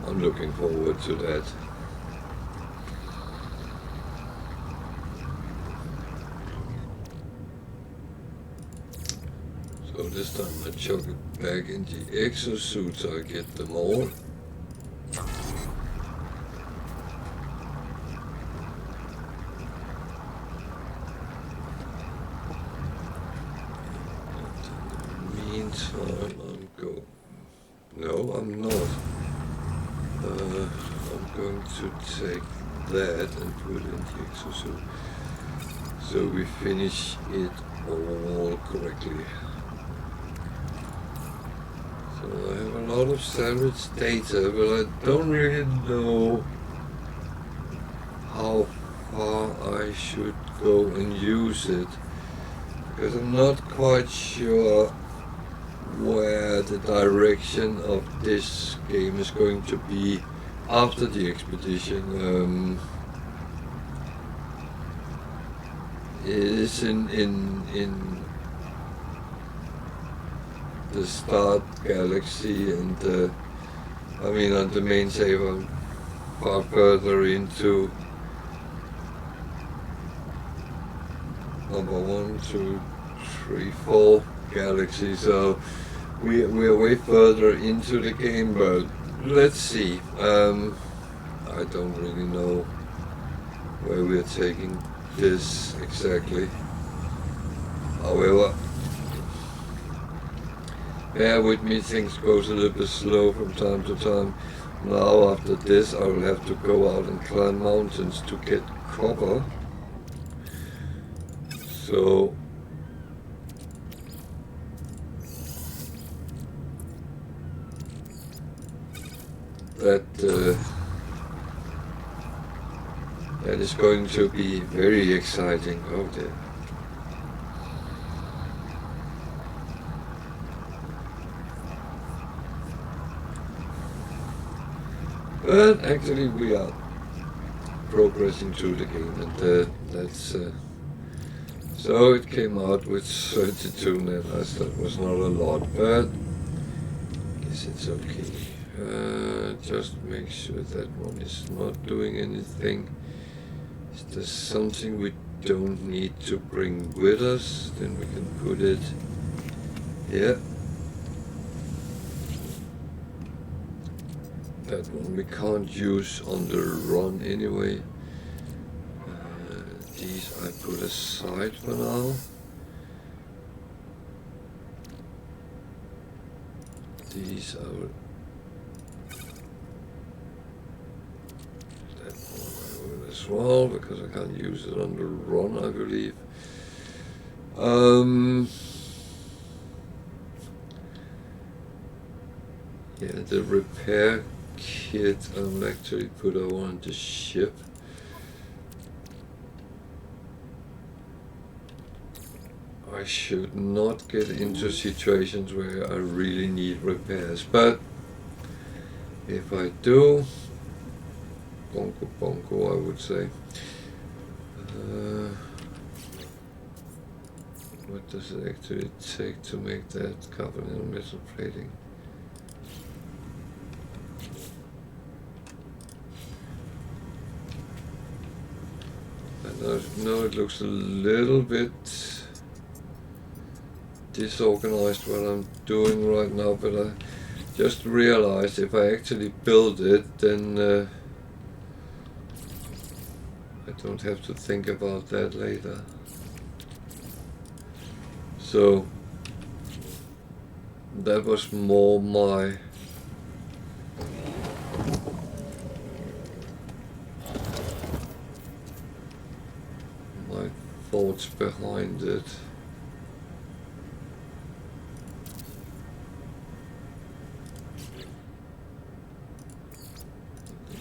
S1: I'm looking forward to that. So this time I chuck it back in the exosuit so I get them all. No, I'm not. I'm going to take that and put it in the exosuit so we finish it all correctly. So I have a lot of salvage data, but I don't really know how far I should go and use it, because I'm not quite sure where the direction of this game is going to be after the expedition. It is in the start galaxy, and I mean on the main save I'm far further into number 1, 2, 3, 4 galaxy, so we're way further into the game, but let's see. I don't really know where we're taking this exactly. However, bear with me, things goes a little bit slow from time to time. Now after this I will have to go out and climb mountains to get copper. So that is going to be very exciting. Oh dear. But actually we are progressing through the game, and that's so it came out with 32 net. I thought it was not a lot, but I guess it's okay. Just make sure that one is not doing anything. Is there something we don't need to bring with us? Then we can put it here. That one we can't use on the run anyway. These I put aside for now. These I will. That one I will as well, because I can't use it on the run, I believe. Yeah, the repair kit I'll actually put on the ship. I should not get into situations where I really need repairs, but if I do, bonko bonko I would say. What does it actually take to make that carbon metal plating? I know it looks a little bit disorganized what I'm doing right now, but I just realized if I actually build it, then I don't have to think about that later. So that was more my thoughts behind it.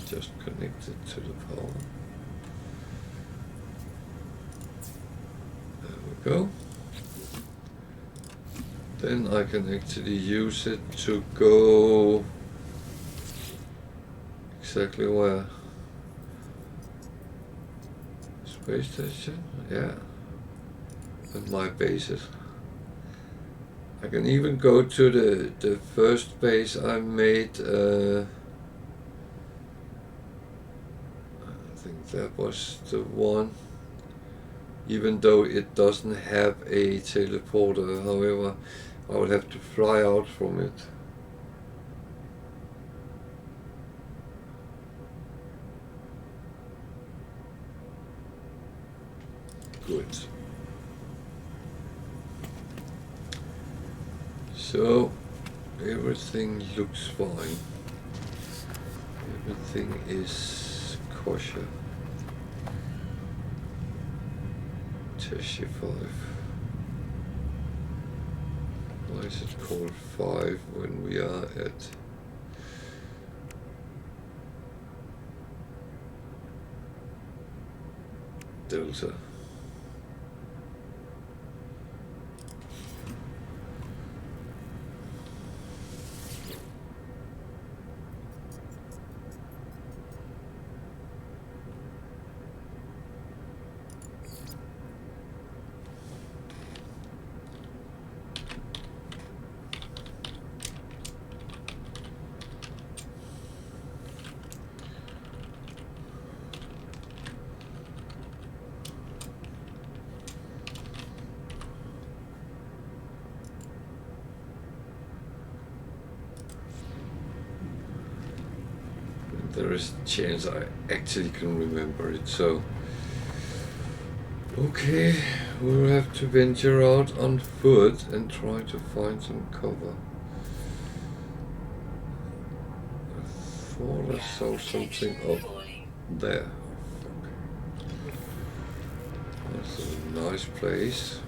S1: Just connect it to the power. There we go. Then I can actually use it to go exactly where? Space station? Yeah. At my bases. I can even go to the first base I made. I think that was the one. Even though it doesn't have a teleporter, however, I would have to fly out from it. Good. So everything looks fine. Everything is kosher. Teshy 5. Why is it called 5 when we are at Delta? There is a chance I actually can remember it, so okay, we'll have to venture out on foot and try to find some cover. I thought I saw something up there. That's a nice place.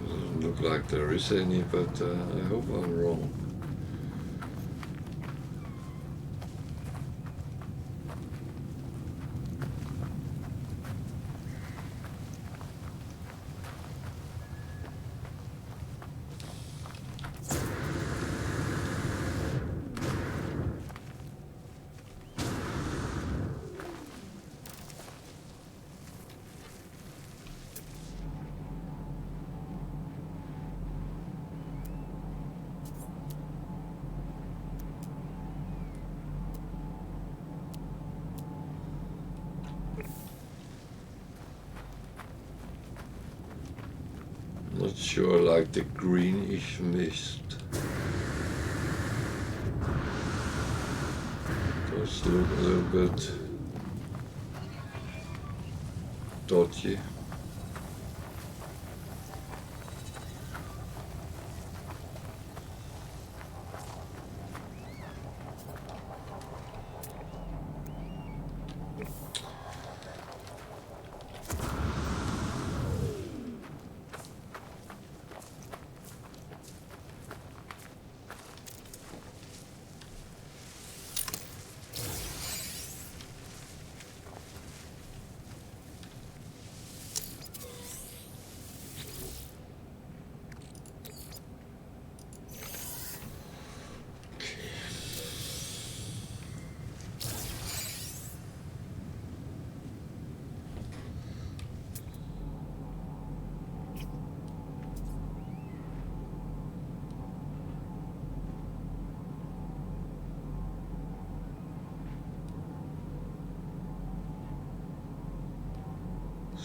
S1: Doesn't look like there is any, but I hope I'm wrong. Not sure, like the greenish mist. Does look a little bit dodgy.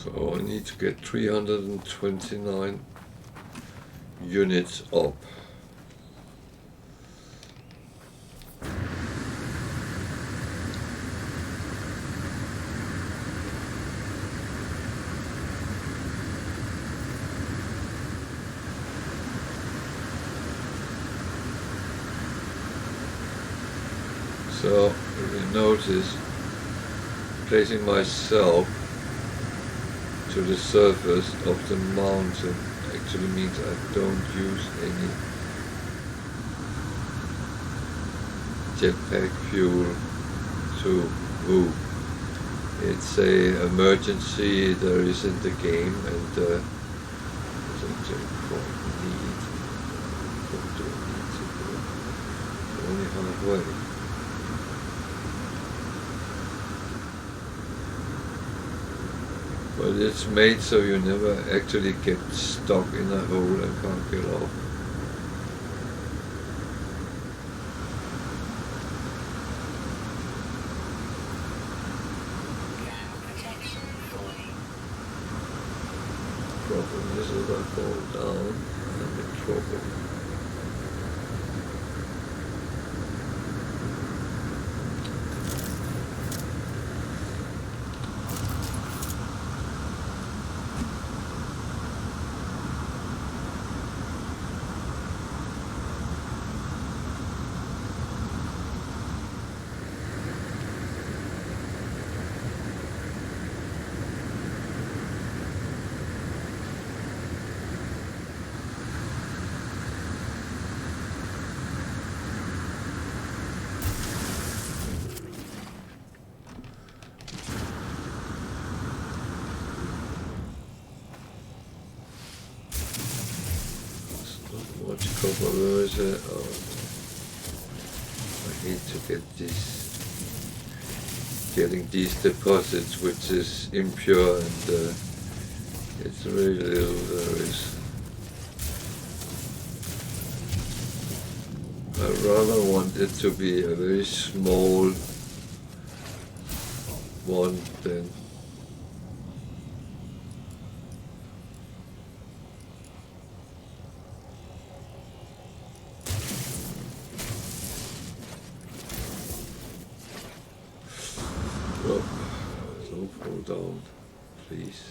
S1: So I need to get 329 units up. So if you notice, placing myself to the surface of the mountain actually means I don't use any jetpack fuel to move. It's a emergency there is in the game, and it's actually quite neat. What do I need to go? Only halfway. But it's made so you never actually get stuck in a hole and can't get off. Problem is if I fall down, I'm in trouble. Much copper, where is it? Oh, I need to get getting these deposits, which is impure, and it's really little there is. I rather want it to be a very small one than don't fall down, please.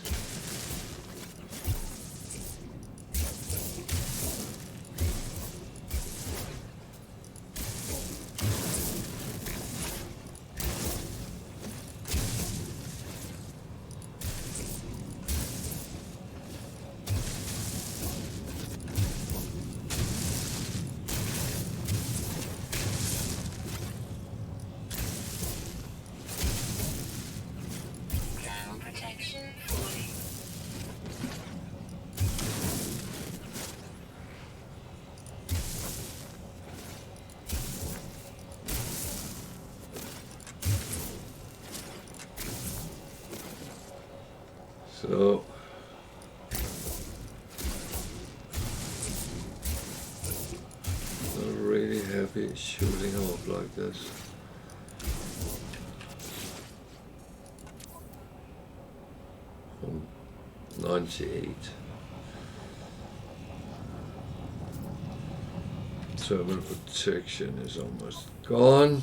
S1: So not really happy shooting off like this. From 98. Thermal protection is almost gone.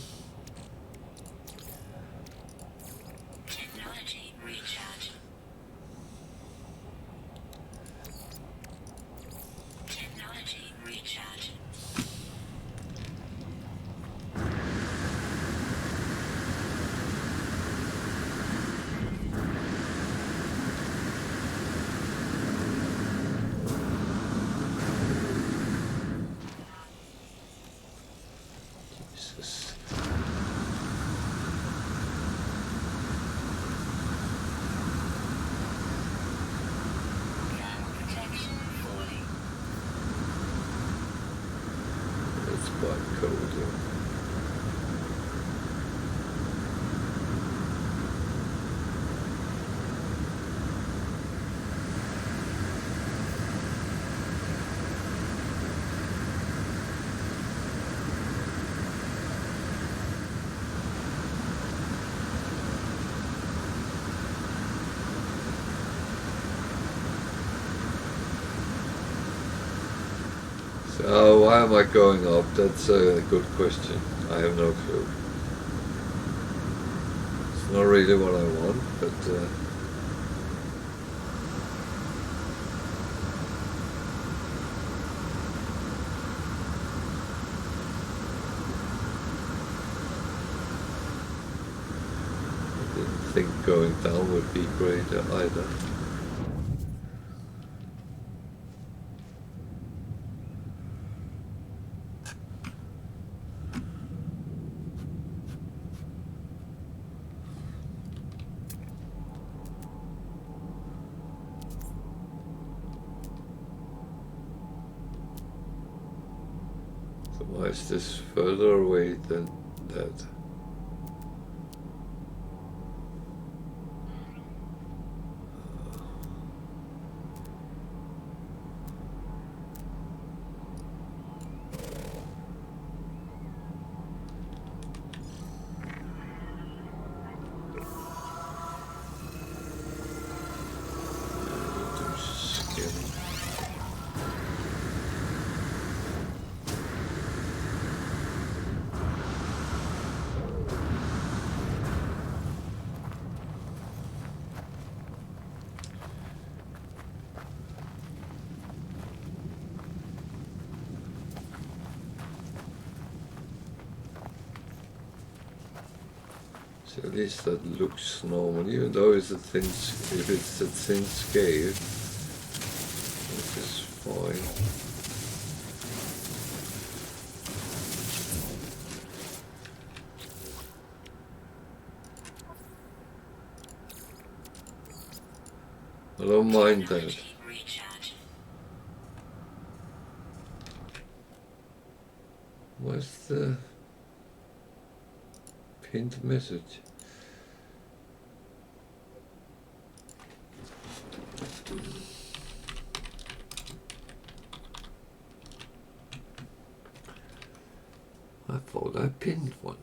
S1: Quite cold here. So why am I going up? That's a good question. I have no clue. It's not really what I want, but I didn't think going down would be great either. So why is this further away than that? So at least that looks normal, even though it's a thin, if it's a thin scale, this is fine. I don't mind that. What's the pinned message? I thought I pinned one.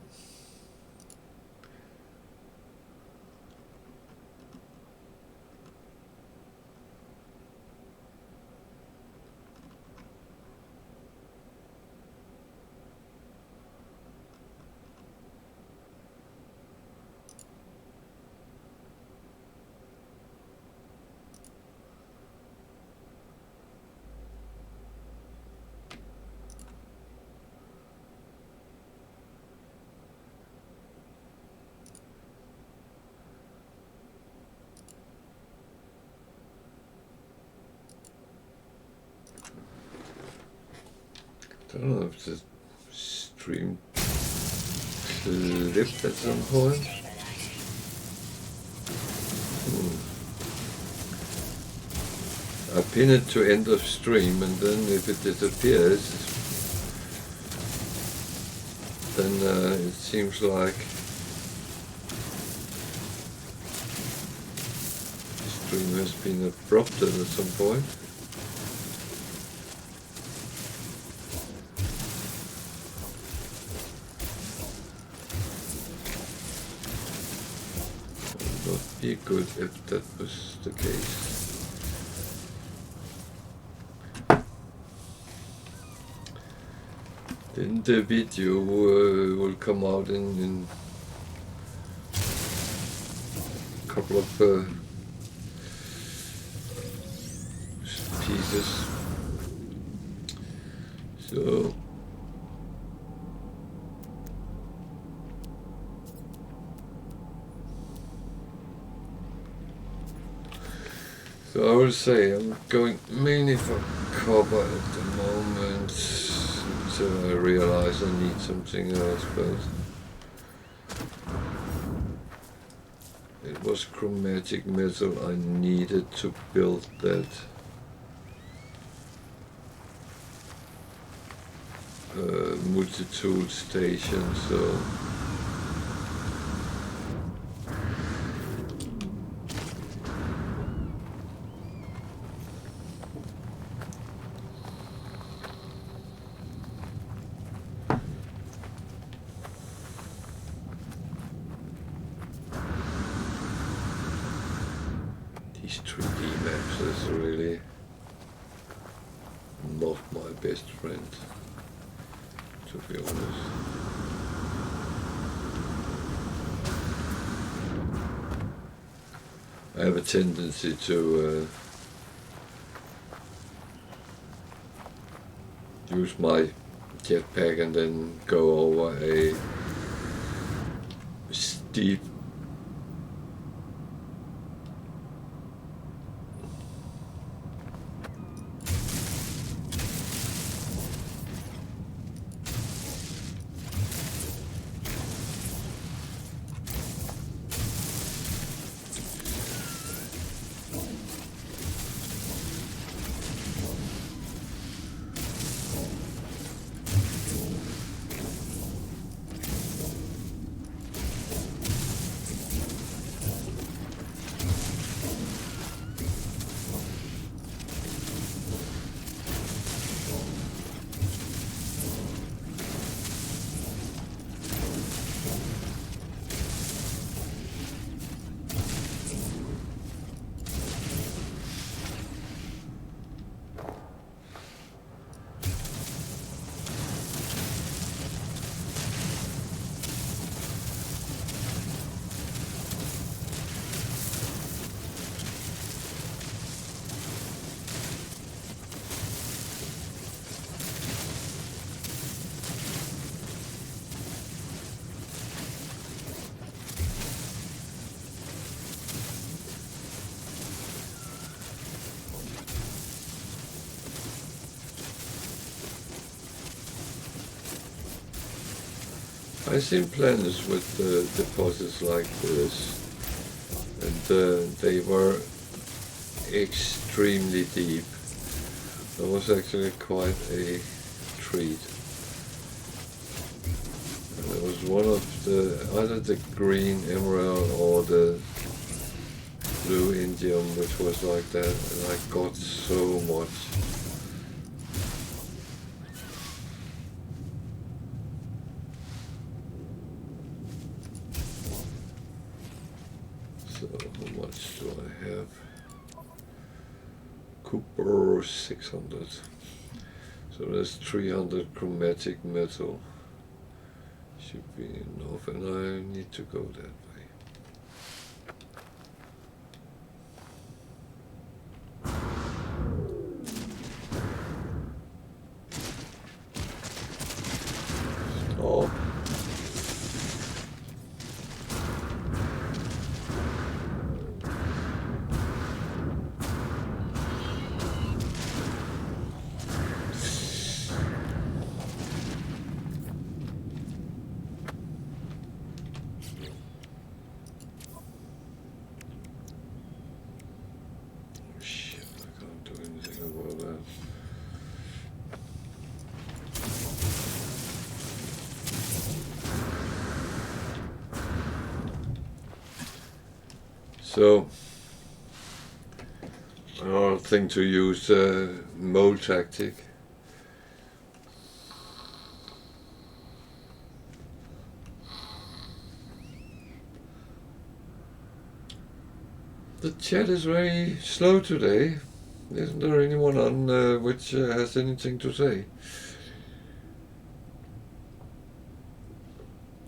S1: I don't know if the stream clipped at some point. I pin it to end of stream, and then if it disappears, then it seems like the stream has been abrupted at some point. Be good if that was the case. Then the video will come out in a couple of pieces. So I would say I'm going mainly for copper at the moment, so I realize I need something else, but it was chromatic metal I needed to build that multi-tool station, so lost my best friend, to be honest. I have a tendency to use my jetpack and then go over a steep I've seen planets with deposits like this, and they were extremely deep. That was actually quite a treat. And it was one of either the green emerald or the blue indium, which was like that, and I got so much. So how much do I have? Copper 600. So that's 300 chromatic metal. Should be enough, and I need to go that way. Oh. So, another thing to use mole tactic. The chat is very slow today. Isn't there anyone on which has anything to say?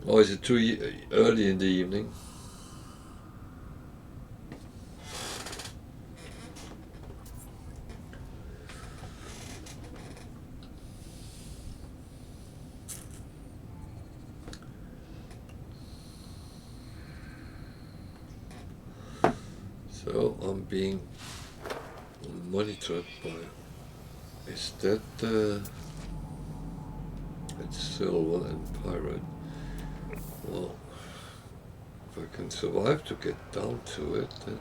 S1: Or is it too early in the evening? So I'm being monitored by, is that it's silver and pirate. Well, if I can survive to get down to it, then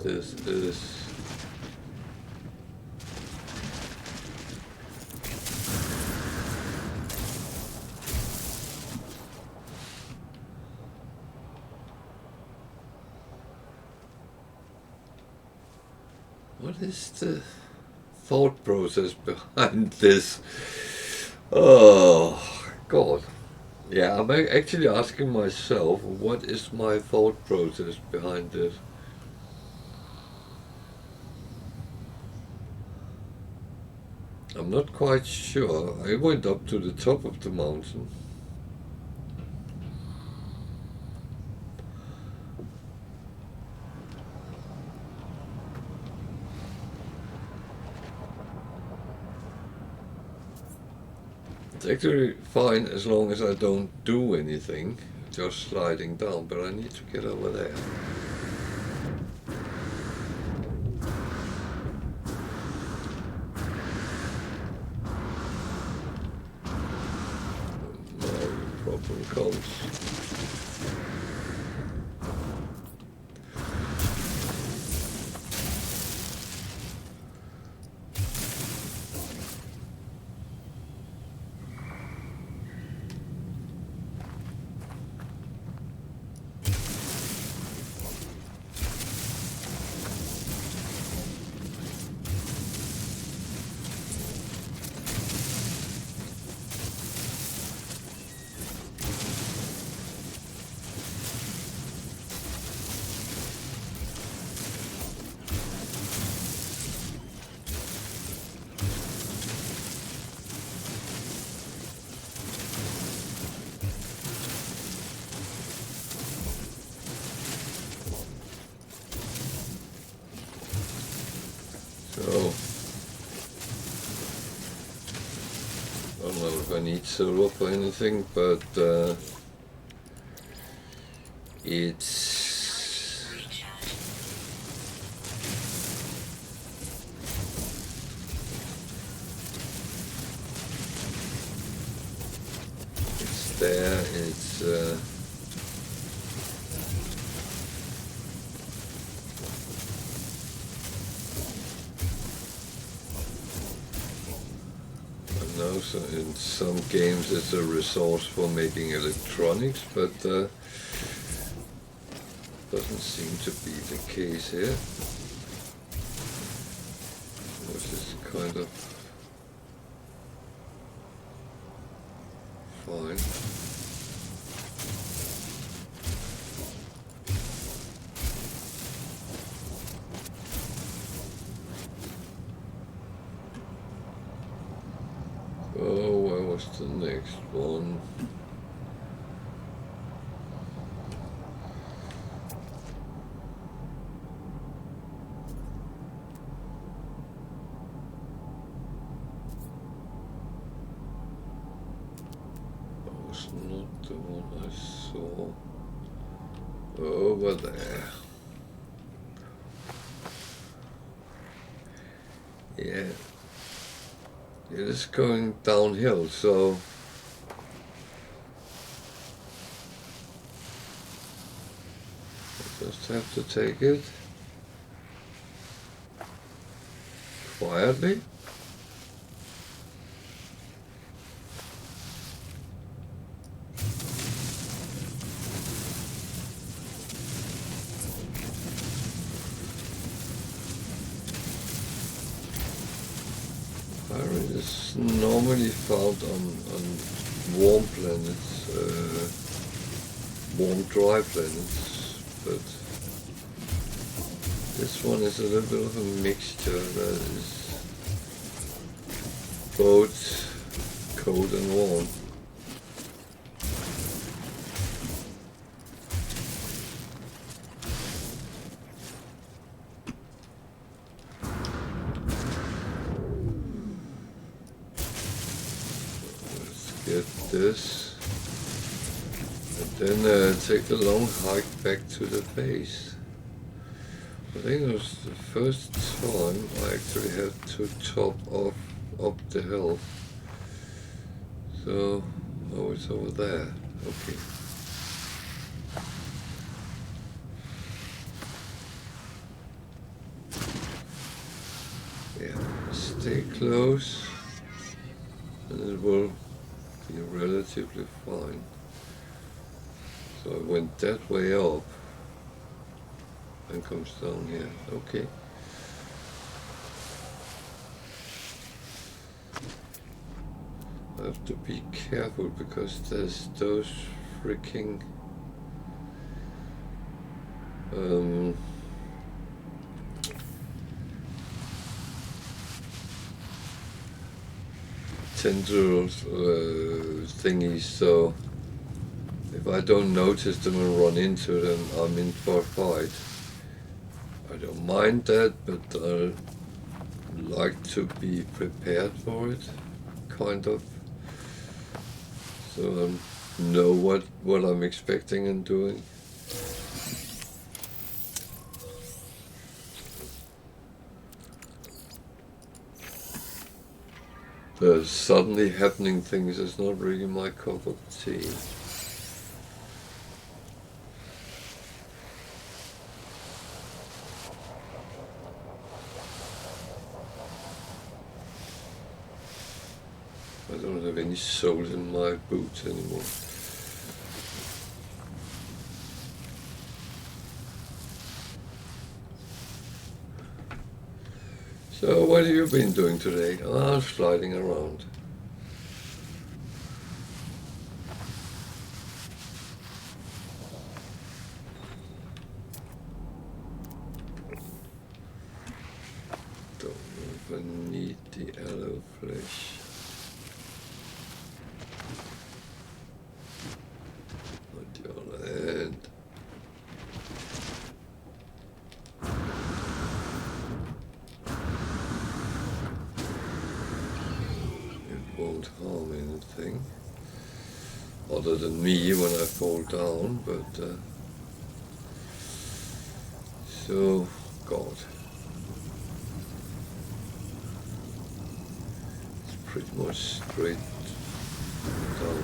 S1: this is What is the thought process behind this? Oh, God. Yeah, I'm actually asking myself, what is my thought process behind this? I'm not quite sure. I went up to the top of the mountain. It's actually fine as long as I don't do anything, just sliding down, but I need to get over there. Now the problem comes. So, I don't know if I need silver for anything, but it's
S2: Recharge.
S1: there. It's I know in some games it's a resource for making electronics, but doesn't seem to be the case here, which is kind of fine. Oh, where was the next one? That was not the one I saw. Over there. Yeah. It is going downhill, so I just have to take it quietly. Iron is normally found on warm planets, warm dry planets, but this one is a little bit of a mixture that is both cold and warm. Get this, and then take the long hike back to the base. I think it was the first time I actually had to top off up the hill. So, oh, it's over there. Okay. Yeah, stay close, and it will be relatively fine. So I went that way up and comes down here. Okay. have to be careful because there's those freaking tendrils thingies, so if I don't notice them and run into them, I'm in for a fight. I don't mind that, but I like to be prepared for it, kind of, so I know what I'm expecting and doing. The suddenly happening things is not really my cup of tea. I don't have any soles in my boots anymore. So what have you been doing today? I'm sliding around. Don't know if I need the aloe flesh. On the other hand, it won't harm anything other than me when I fall down, but so, God, it's pretty much straight down.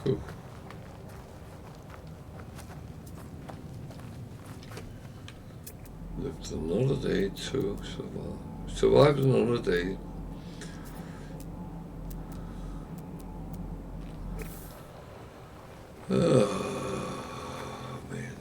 S1: Whew. Lived another day to survive. Survived another day. Oh, man.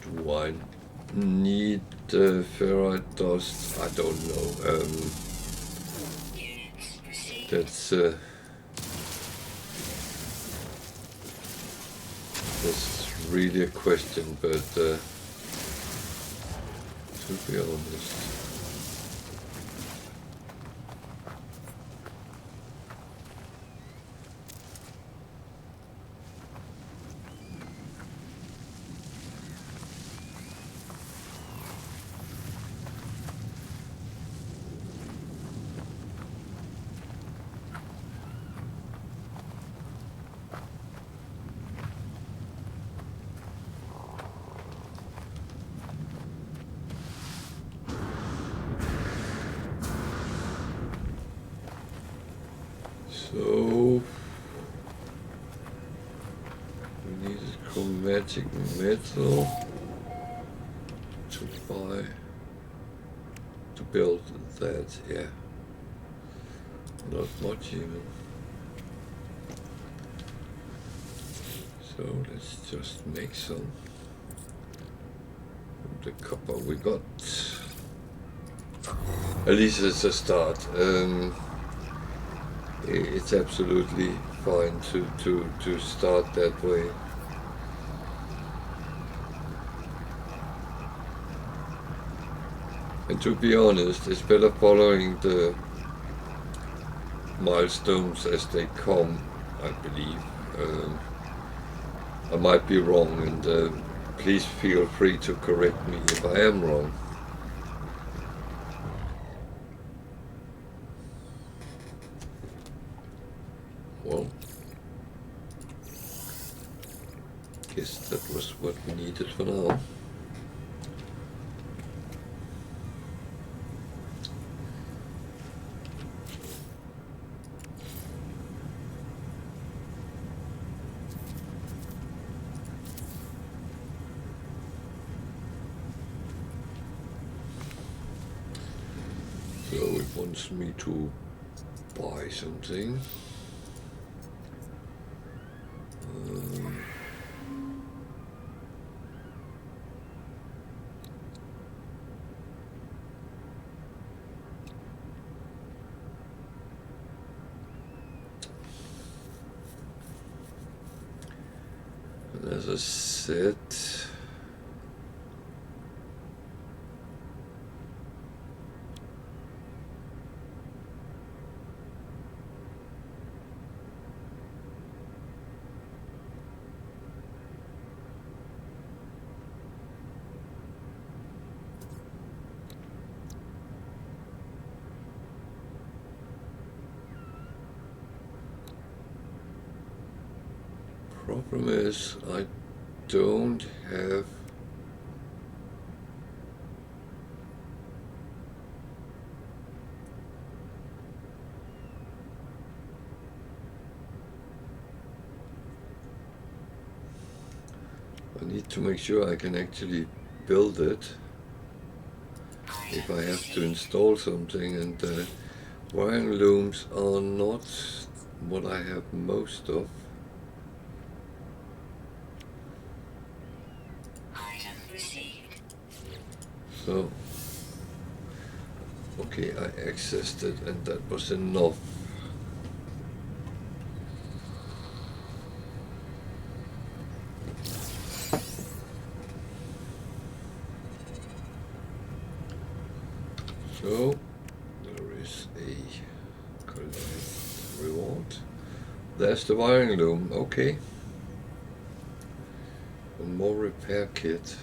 S1: Do I need ferrite dust? I don't know. That's really a question, but to be honest, so we need chromatic metal to buy, to build that, yeah. Not much even. So let's just make some. The copper we got. At least it's a start. It's absolutely fine to start that way. And to be honest, it's better following the milestones as they come, I believe. I might be wrong, and please feel free to correct me if I am wrong. Well, Guess that was what we needed for now. So it wants me to buy something. And as I said, problem is I don't have I need to make sure I can actually build it if I have to install something, and wiring looms are not what I have most of. So, okay, I accessed it and that was enough. So, there is a collect reward. There's the wiring loom, okay. One more repair kit.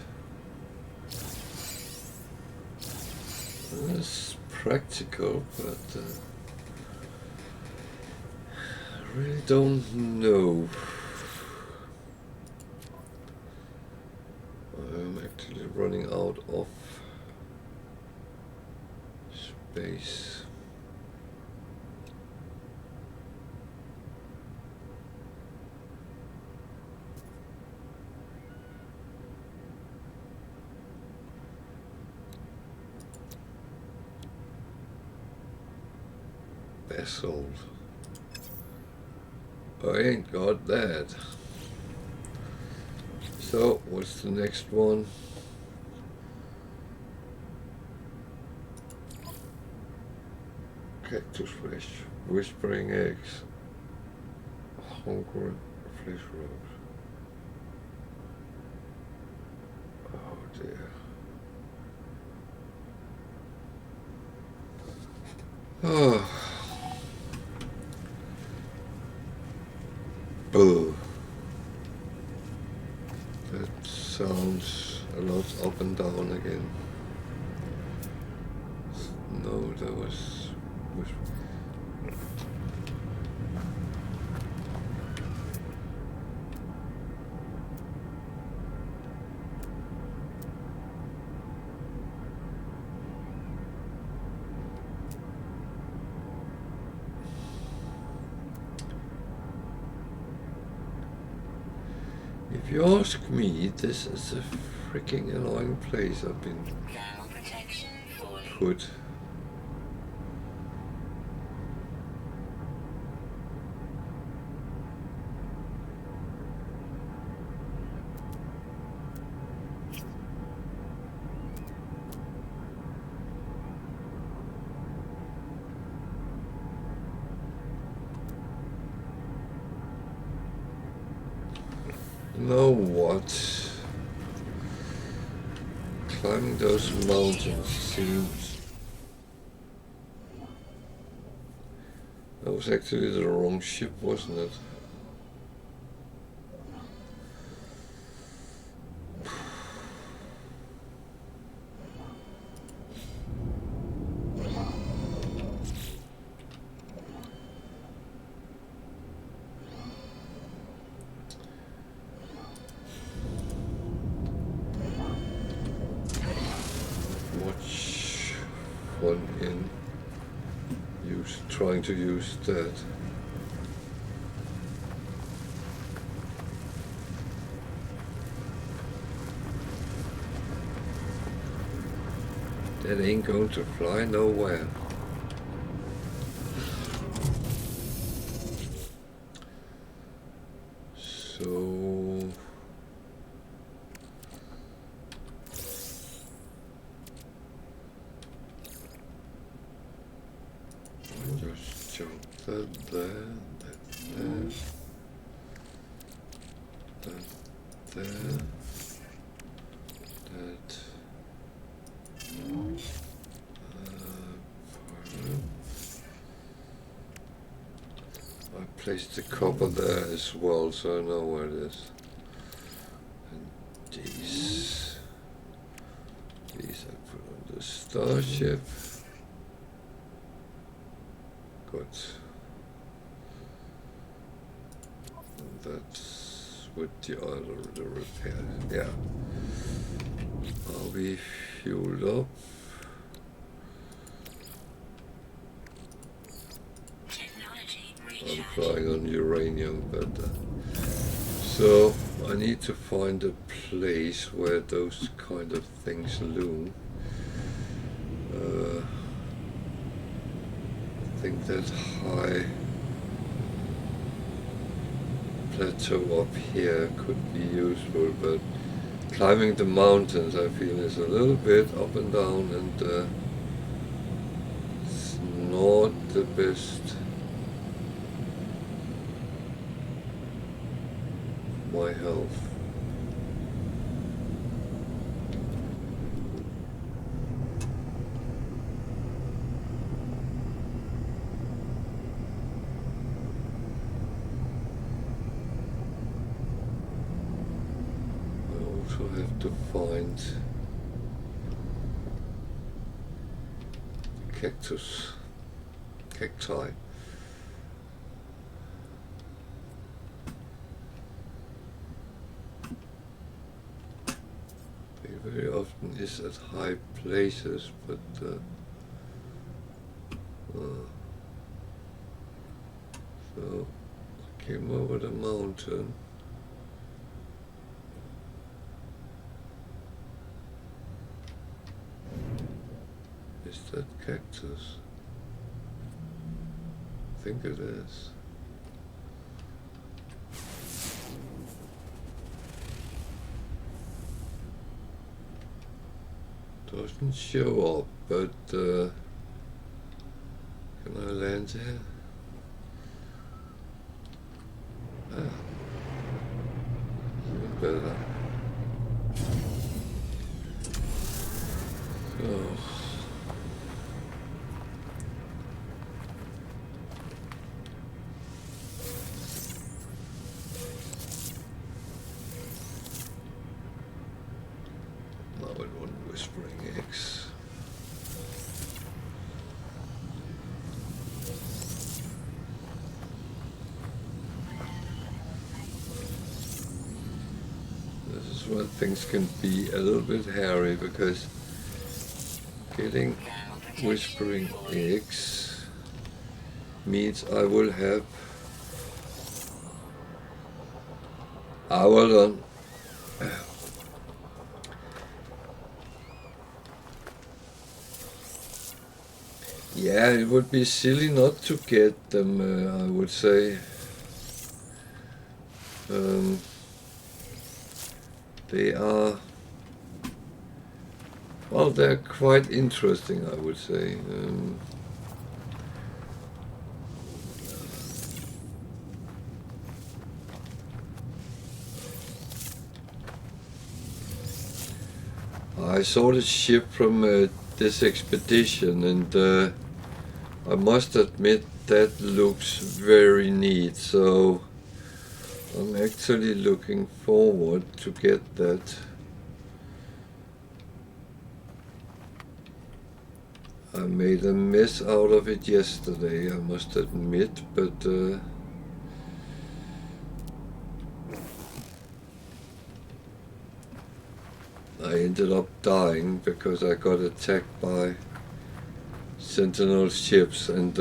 S1: It's practical, but I really don't know. I'm actually running out of space. Basalt. I ain't got that. So, what's the next one? Cactus flesh, whispering eggs, hunger flesh rolls. Oh dear. Oh. Oh. That sounds a lot up and down again. No, that was if you ask me, this is a freaking annoying place I've been put. You know what? Climbing those mountains seems... That was actually the wrong ship, wasn't it? trying to use that. That ain't going to fly nowhere. So just jump that there, that there, that there, that. I placed the copper there as well, so I know where it is. And these I put on the starship. Good. And that's with the other, the repair. Yeah. Are we fueled up? I'm flying on uranium, but so I need to find a place where those kind of things loom. I think that high plateau up here could be useful, but climbing the mountains I feel is a little bit up and down, and it's not the best. My health. I also have to find cacti. Very often is at high places, but so I came over the mountain. Is that cactus? I think it is. Doesn't show up, but can I land here? Ah, even better. So now I want whispering eggs. This is where things can be a little bit hairy, because getting whispering eggs means I will have. Well done. Yeah, it would be silly not to get them, I would say. They are, well, they're quite interesting, I would say. I saw the ship from this expedition, and I must admit that looks very neat, so I'm actually looking forward to get that. I made a mess out of it yesterday, I must admit, but I ended up dying because I got attacked by Sentinel ships, and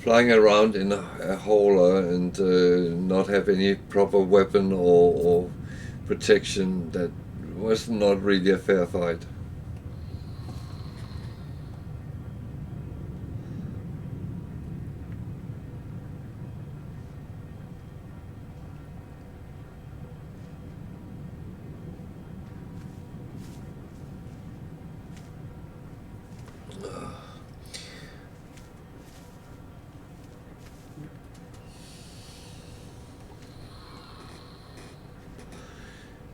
S1: flying around in a hauler and not have any proper weapon or protection, that was not really a fair fight.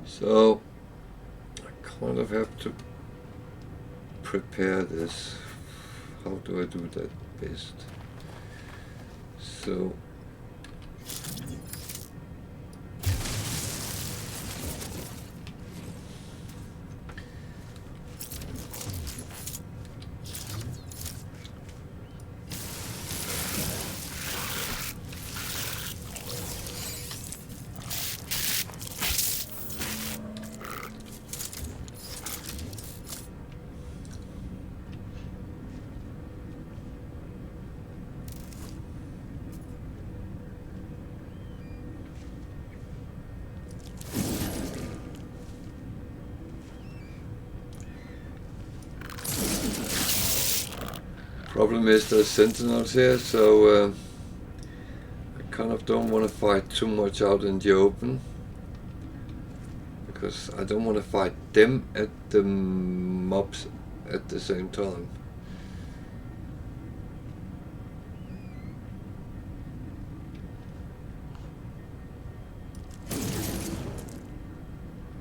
S1: So I kind of have to prepare this. How do I do that best? So problem is there's sentinels here, so I kind of don't want to fight too much out in the open, because I don't want to fight them at the mobs at the same time.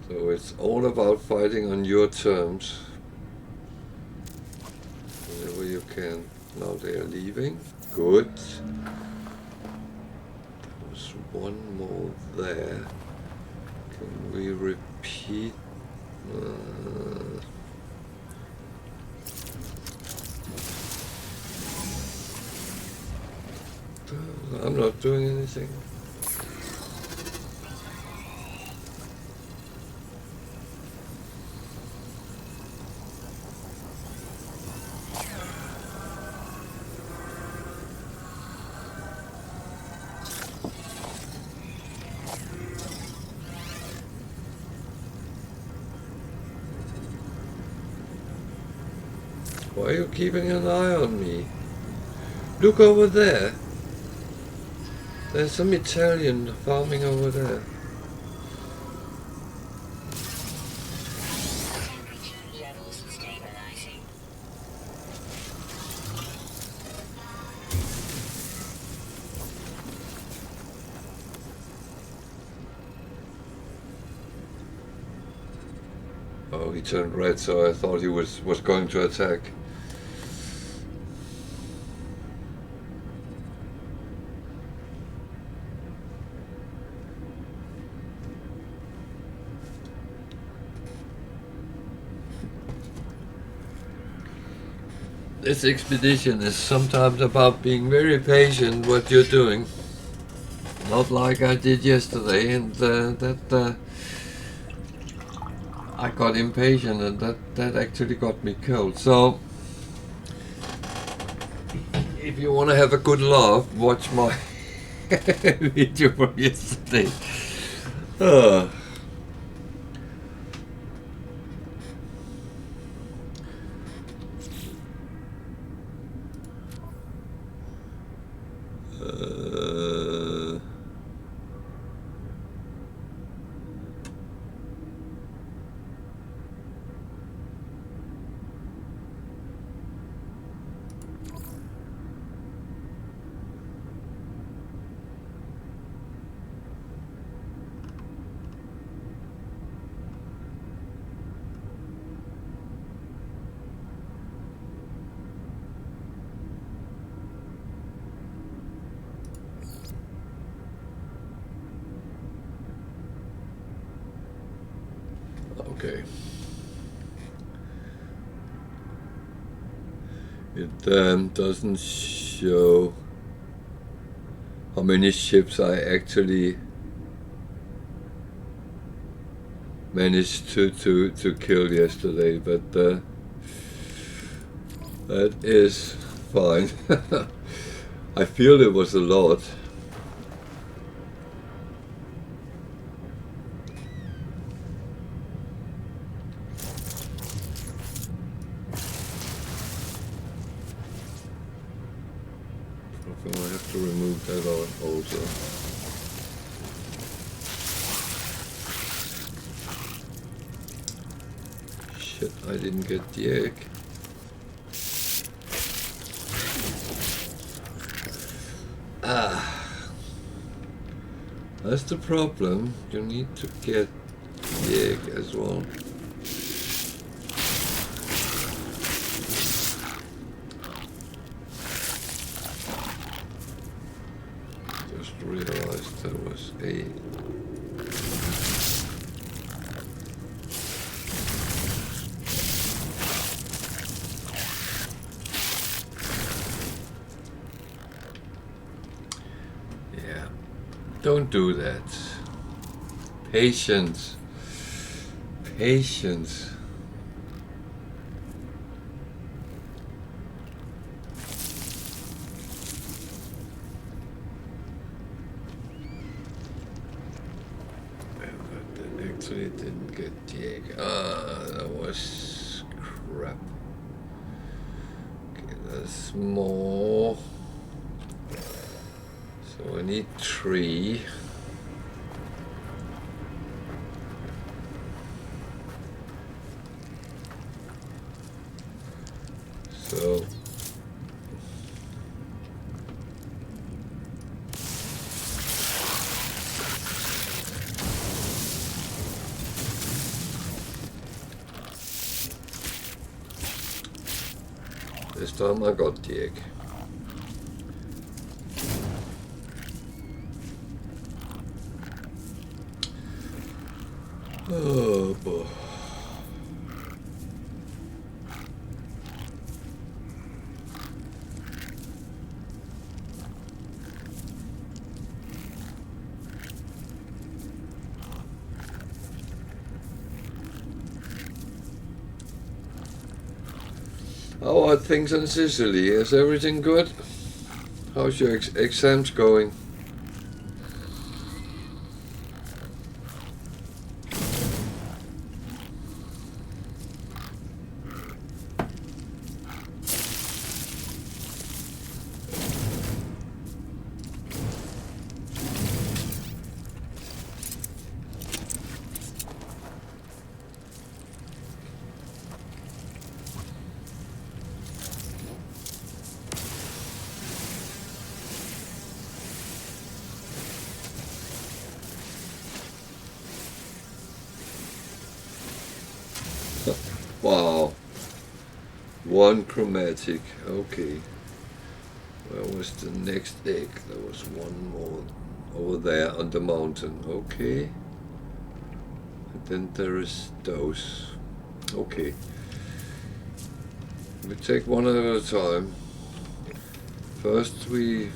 S1: So it's all about fighting on your terms. Whenever you can. Now they are leaving. Good. There was one more there. Can we repeat? I'm not doing anything. Why are you keeping an eye on me? Look over there. There's some Italian farming over there.
S2: Temperature levels stabilizing.
S1: Oh, he turned red, so I thought he was going to attack. This expedition is sometimes about being very patient what you're doing. Not like I did yesterday, and I got impatient, and that actually got me killed. So if you want to have a good laugh, watch my video from yesterday. Okay. It doesn't show how many ships I actually managed to kill yesterday, but that is fine. I feel it was a lot. Probably I have to remove that also. Shit, I didn't get the egg. That's the problem. You need to get the egg as well. Just realized there was a... Yeah, don't do that. Patience. Patience. Actually didn't get the egg. That was crap. Okay, there's more. So I need 3. So this time I got the egg. Oh boy. How are things in Sicily? Is everything good? How's your exams going? Wow. 1 chromatic. Okay. Where was the next egg? There was one more over there on the mountain. Okay. And then there is those. Okay. We take one at a time. First we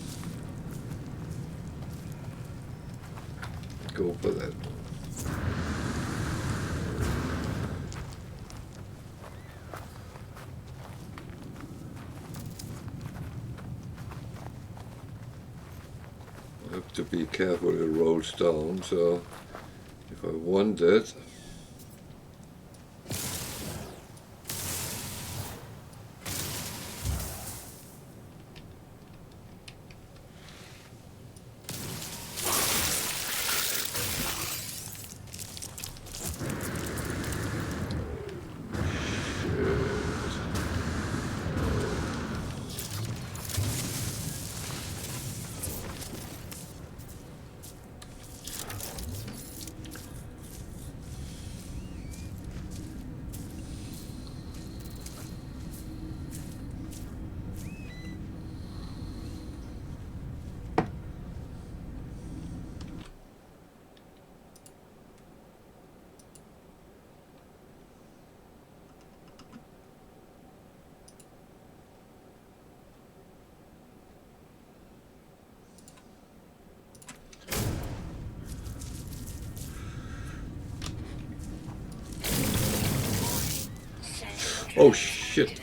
S1: go for that one. I have to be careful, it rolls down, so if I want it, oh shit.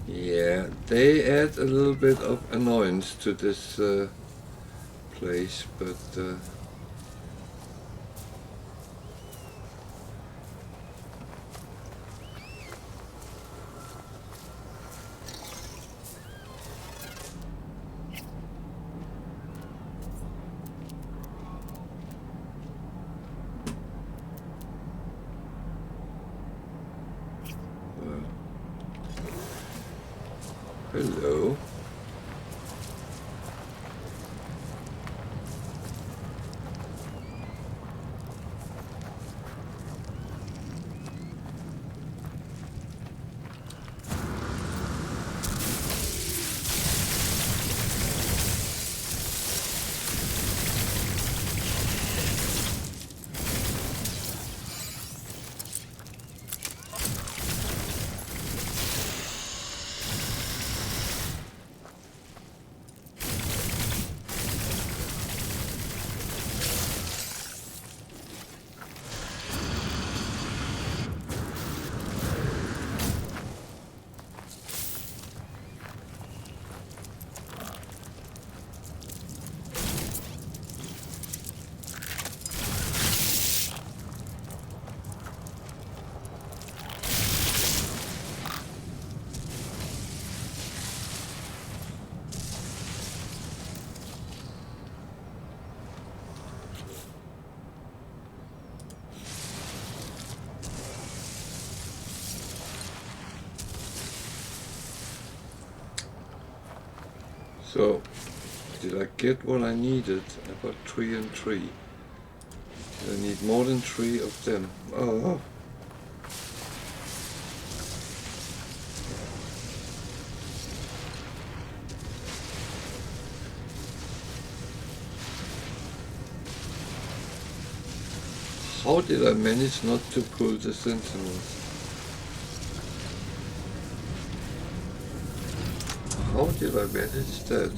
S1: Yeah, they add a little bit of annoyance to this place, but hello. So, did I get what I needed? I got 3 and 3. I need more than 3 of them. Oh. How did I manage not to pull the sentinels? How did I manage that?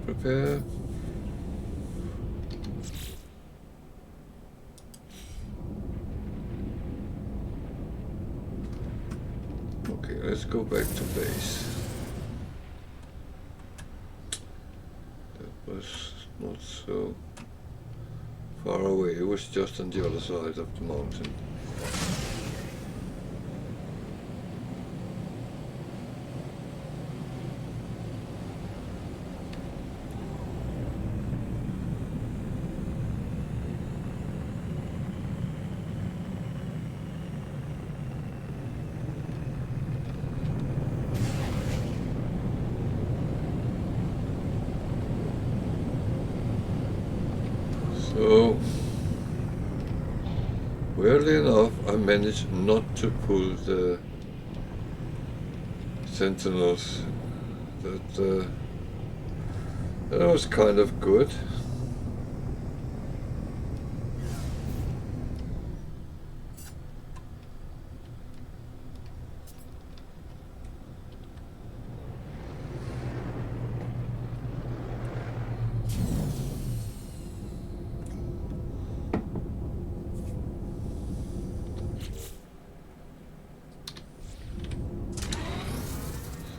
S1: Prepare. Okay, let's go back to base. That was not so far away, it was just on the other side of the mountain. So, weirdly enough, I managed not to pull the sentinels. That was kind of good.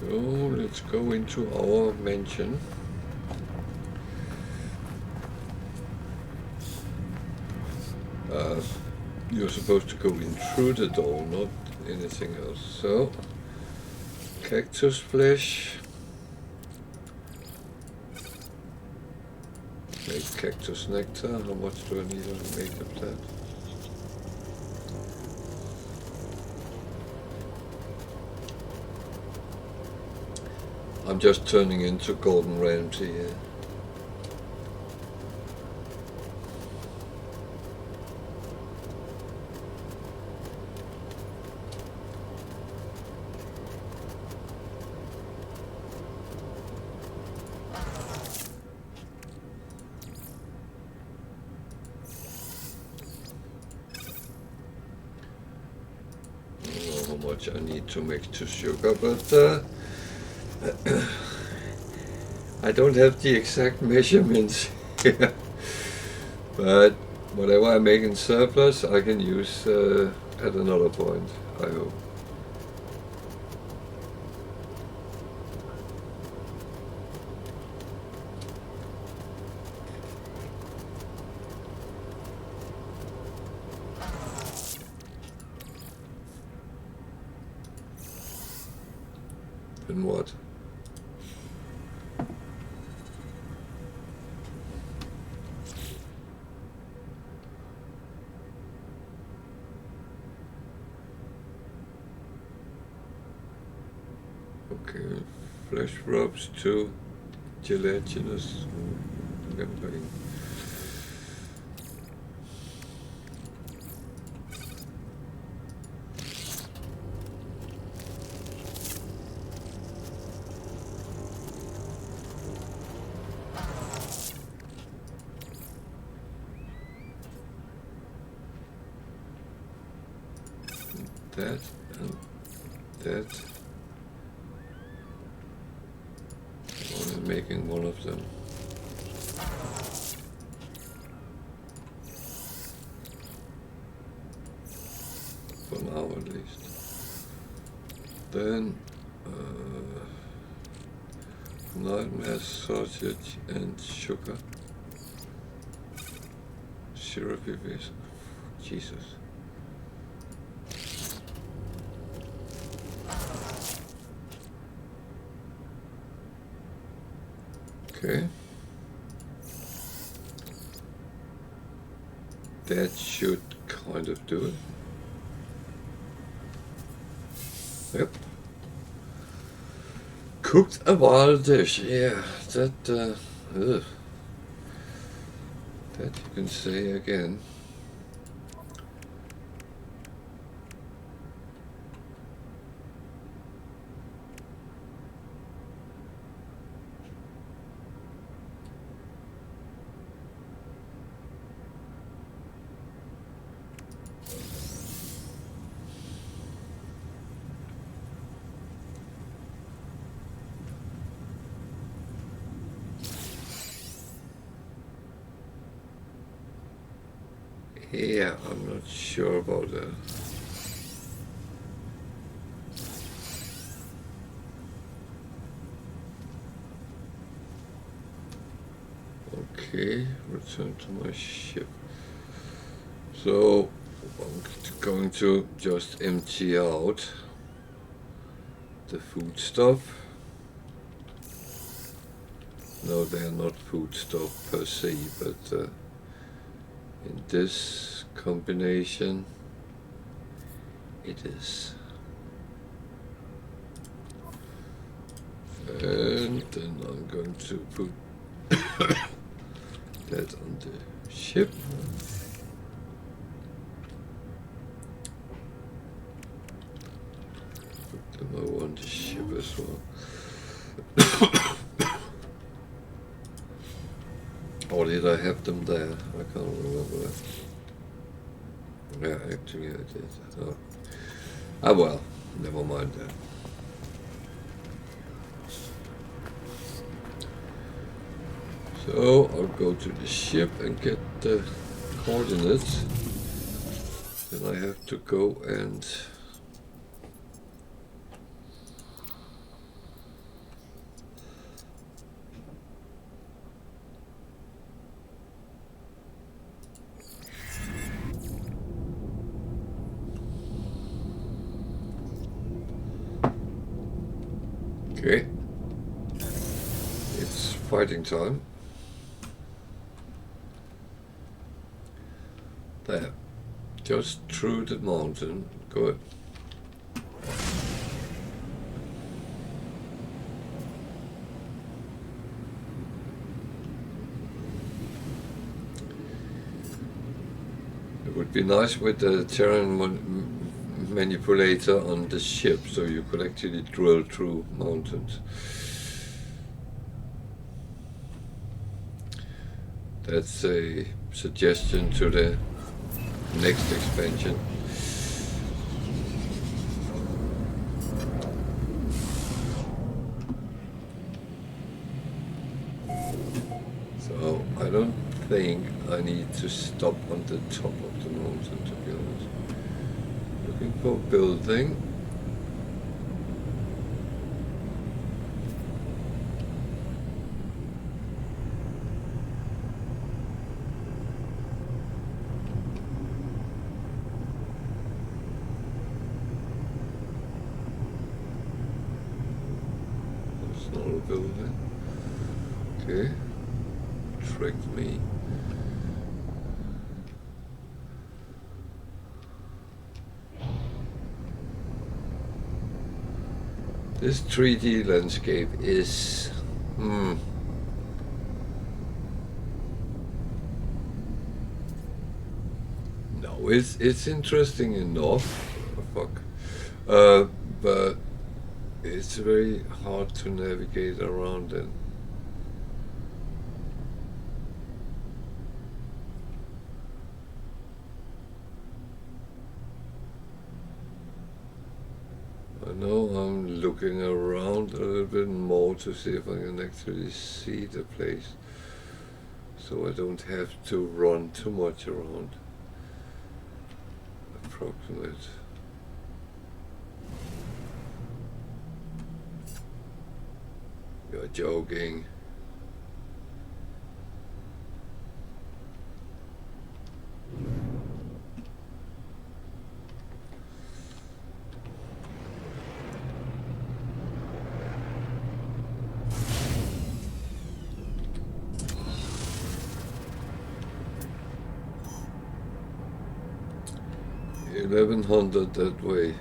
S1: So let's go into our mansion. You're supposed to go in through the door, not anything else. So, cactus flesh. Make cactus nectar. How much do I need to make of that? I'm just turning into Gordon Ramsay here. How much I need to make to sugar, but I don't have the exact measurements Yeah. But whatever I make in surplus, I can use at another point, I hope. And what? Okay, flesh ropes to gelatinous membrane. That and that. I'm making one of them. For now at least. Then nightmare sausage and sugar. Syrupy fish. Jesus. Okay. That should kind of do it. Yep. Cooked a wild dish. Yeah, that that you can say again. Yeah, I'm not sure about that. Okay, return to my ship. So I'm going to just empty out the food stuff. No, they are not food stuff per se, but in this combination it is. And then I'm going to put that on the ship. Put them over on the ship as well. Or did I have them there? I can't remember that. Yeah, actually I did. Oh. Ah well, never mind that. So I'll go to the ship and get the coordinates. Then I have to go and okay. It's fighting time. There. Just through the mountain. Good. It would be nice with the terrain manipulator on the ship, so you could actually drill through mountains. That's a suggestion to the next expansion. So I don't think I need to stop on the top of the mountain, to be honest. Looking for a building. There's not a building. Okay. Tricked me. This 3D landscape is no, it's interesting enough. Oh, fuck. But it's very hard to navigate around it. I know I'm looking around a little bit more to see if I can actually see the place, so I don't have to run too much around. Approximate. You're joking. $1,100 that way.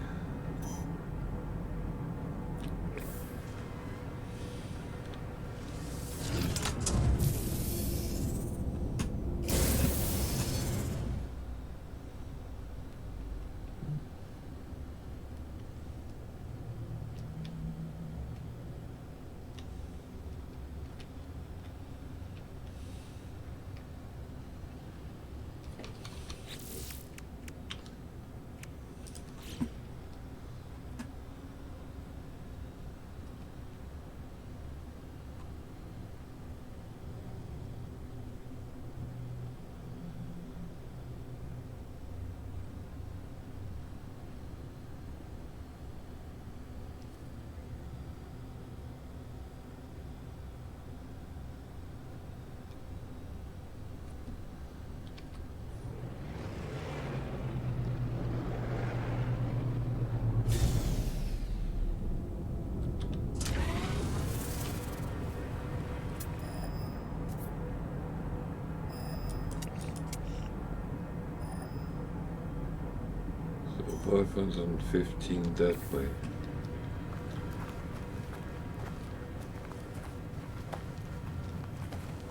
S1: So 515 that way.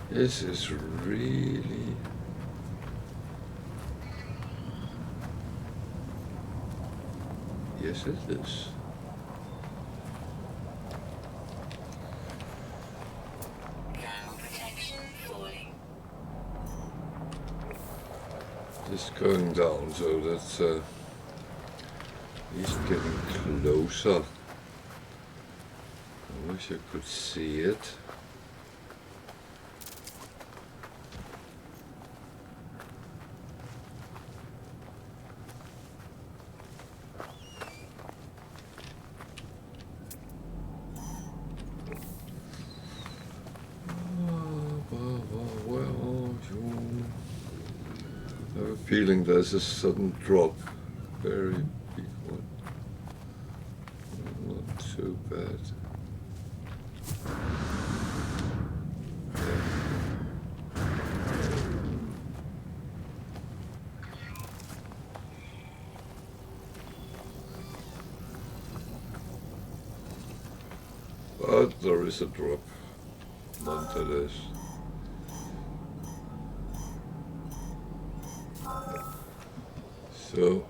S1: This is really... Yes, it is.
S2: Thermal protection falling.
S1: Just going down, so that's he's getting closer. I wish I could see it. I have a feeling there's a sudden drop. Very big one. Not too bad. But there is a drop, nonetheless. So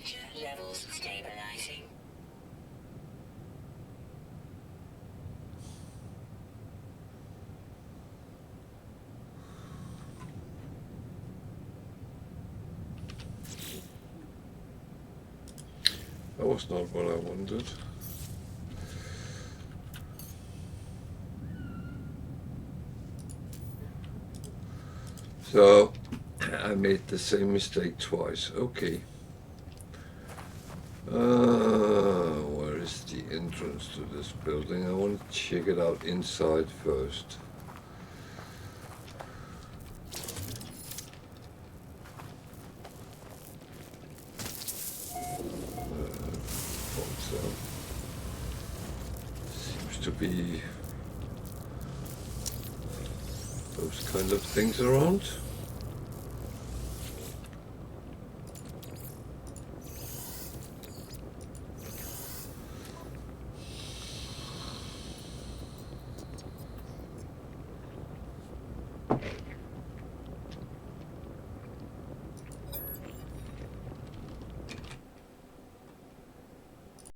S2: Temperature levels stabilizing.
S1: That was not what I wanted. So I made the same mistake twice. Okay. Where is the entrance to this building? I want to check it out inside first. So seems to be those kind of things around.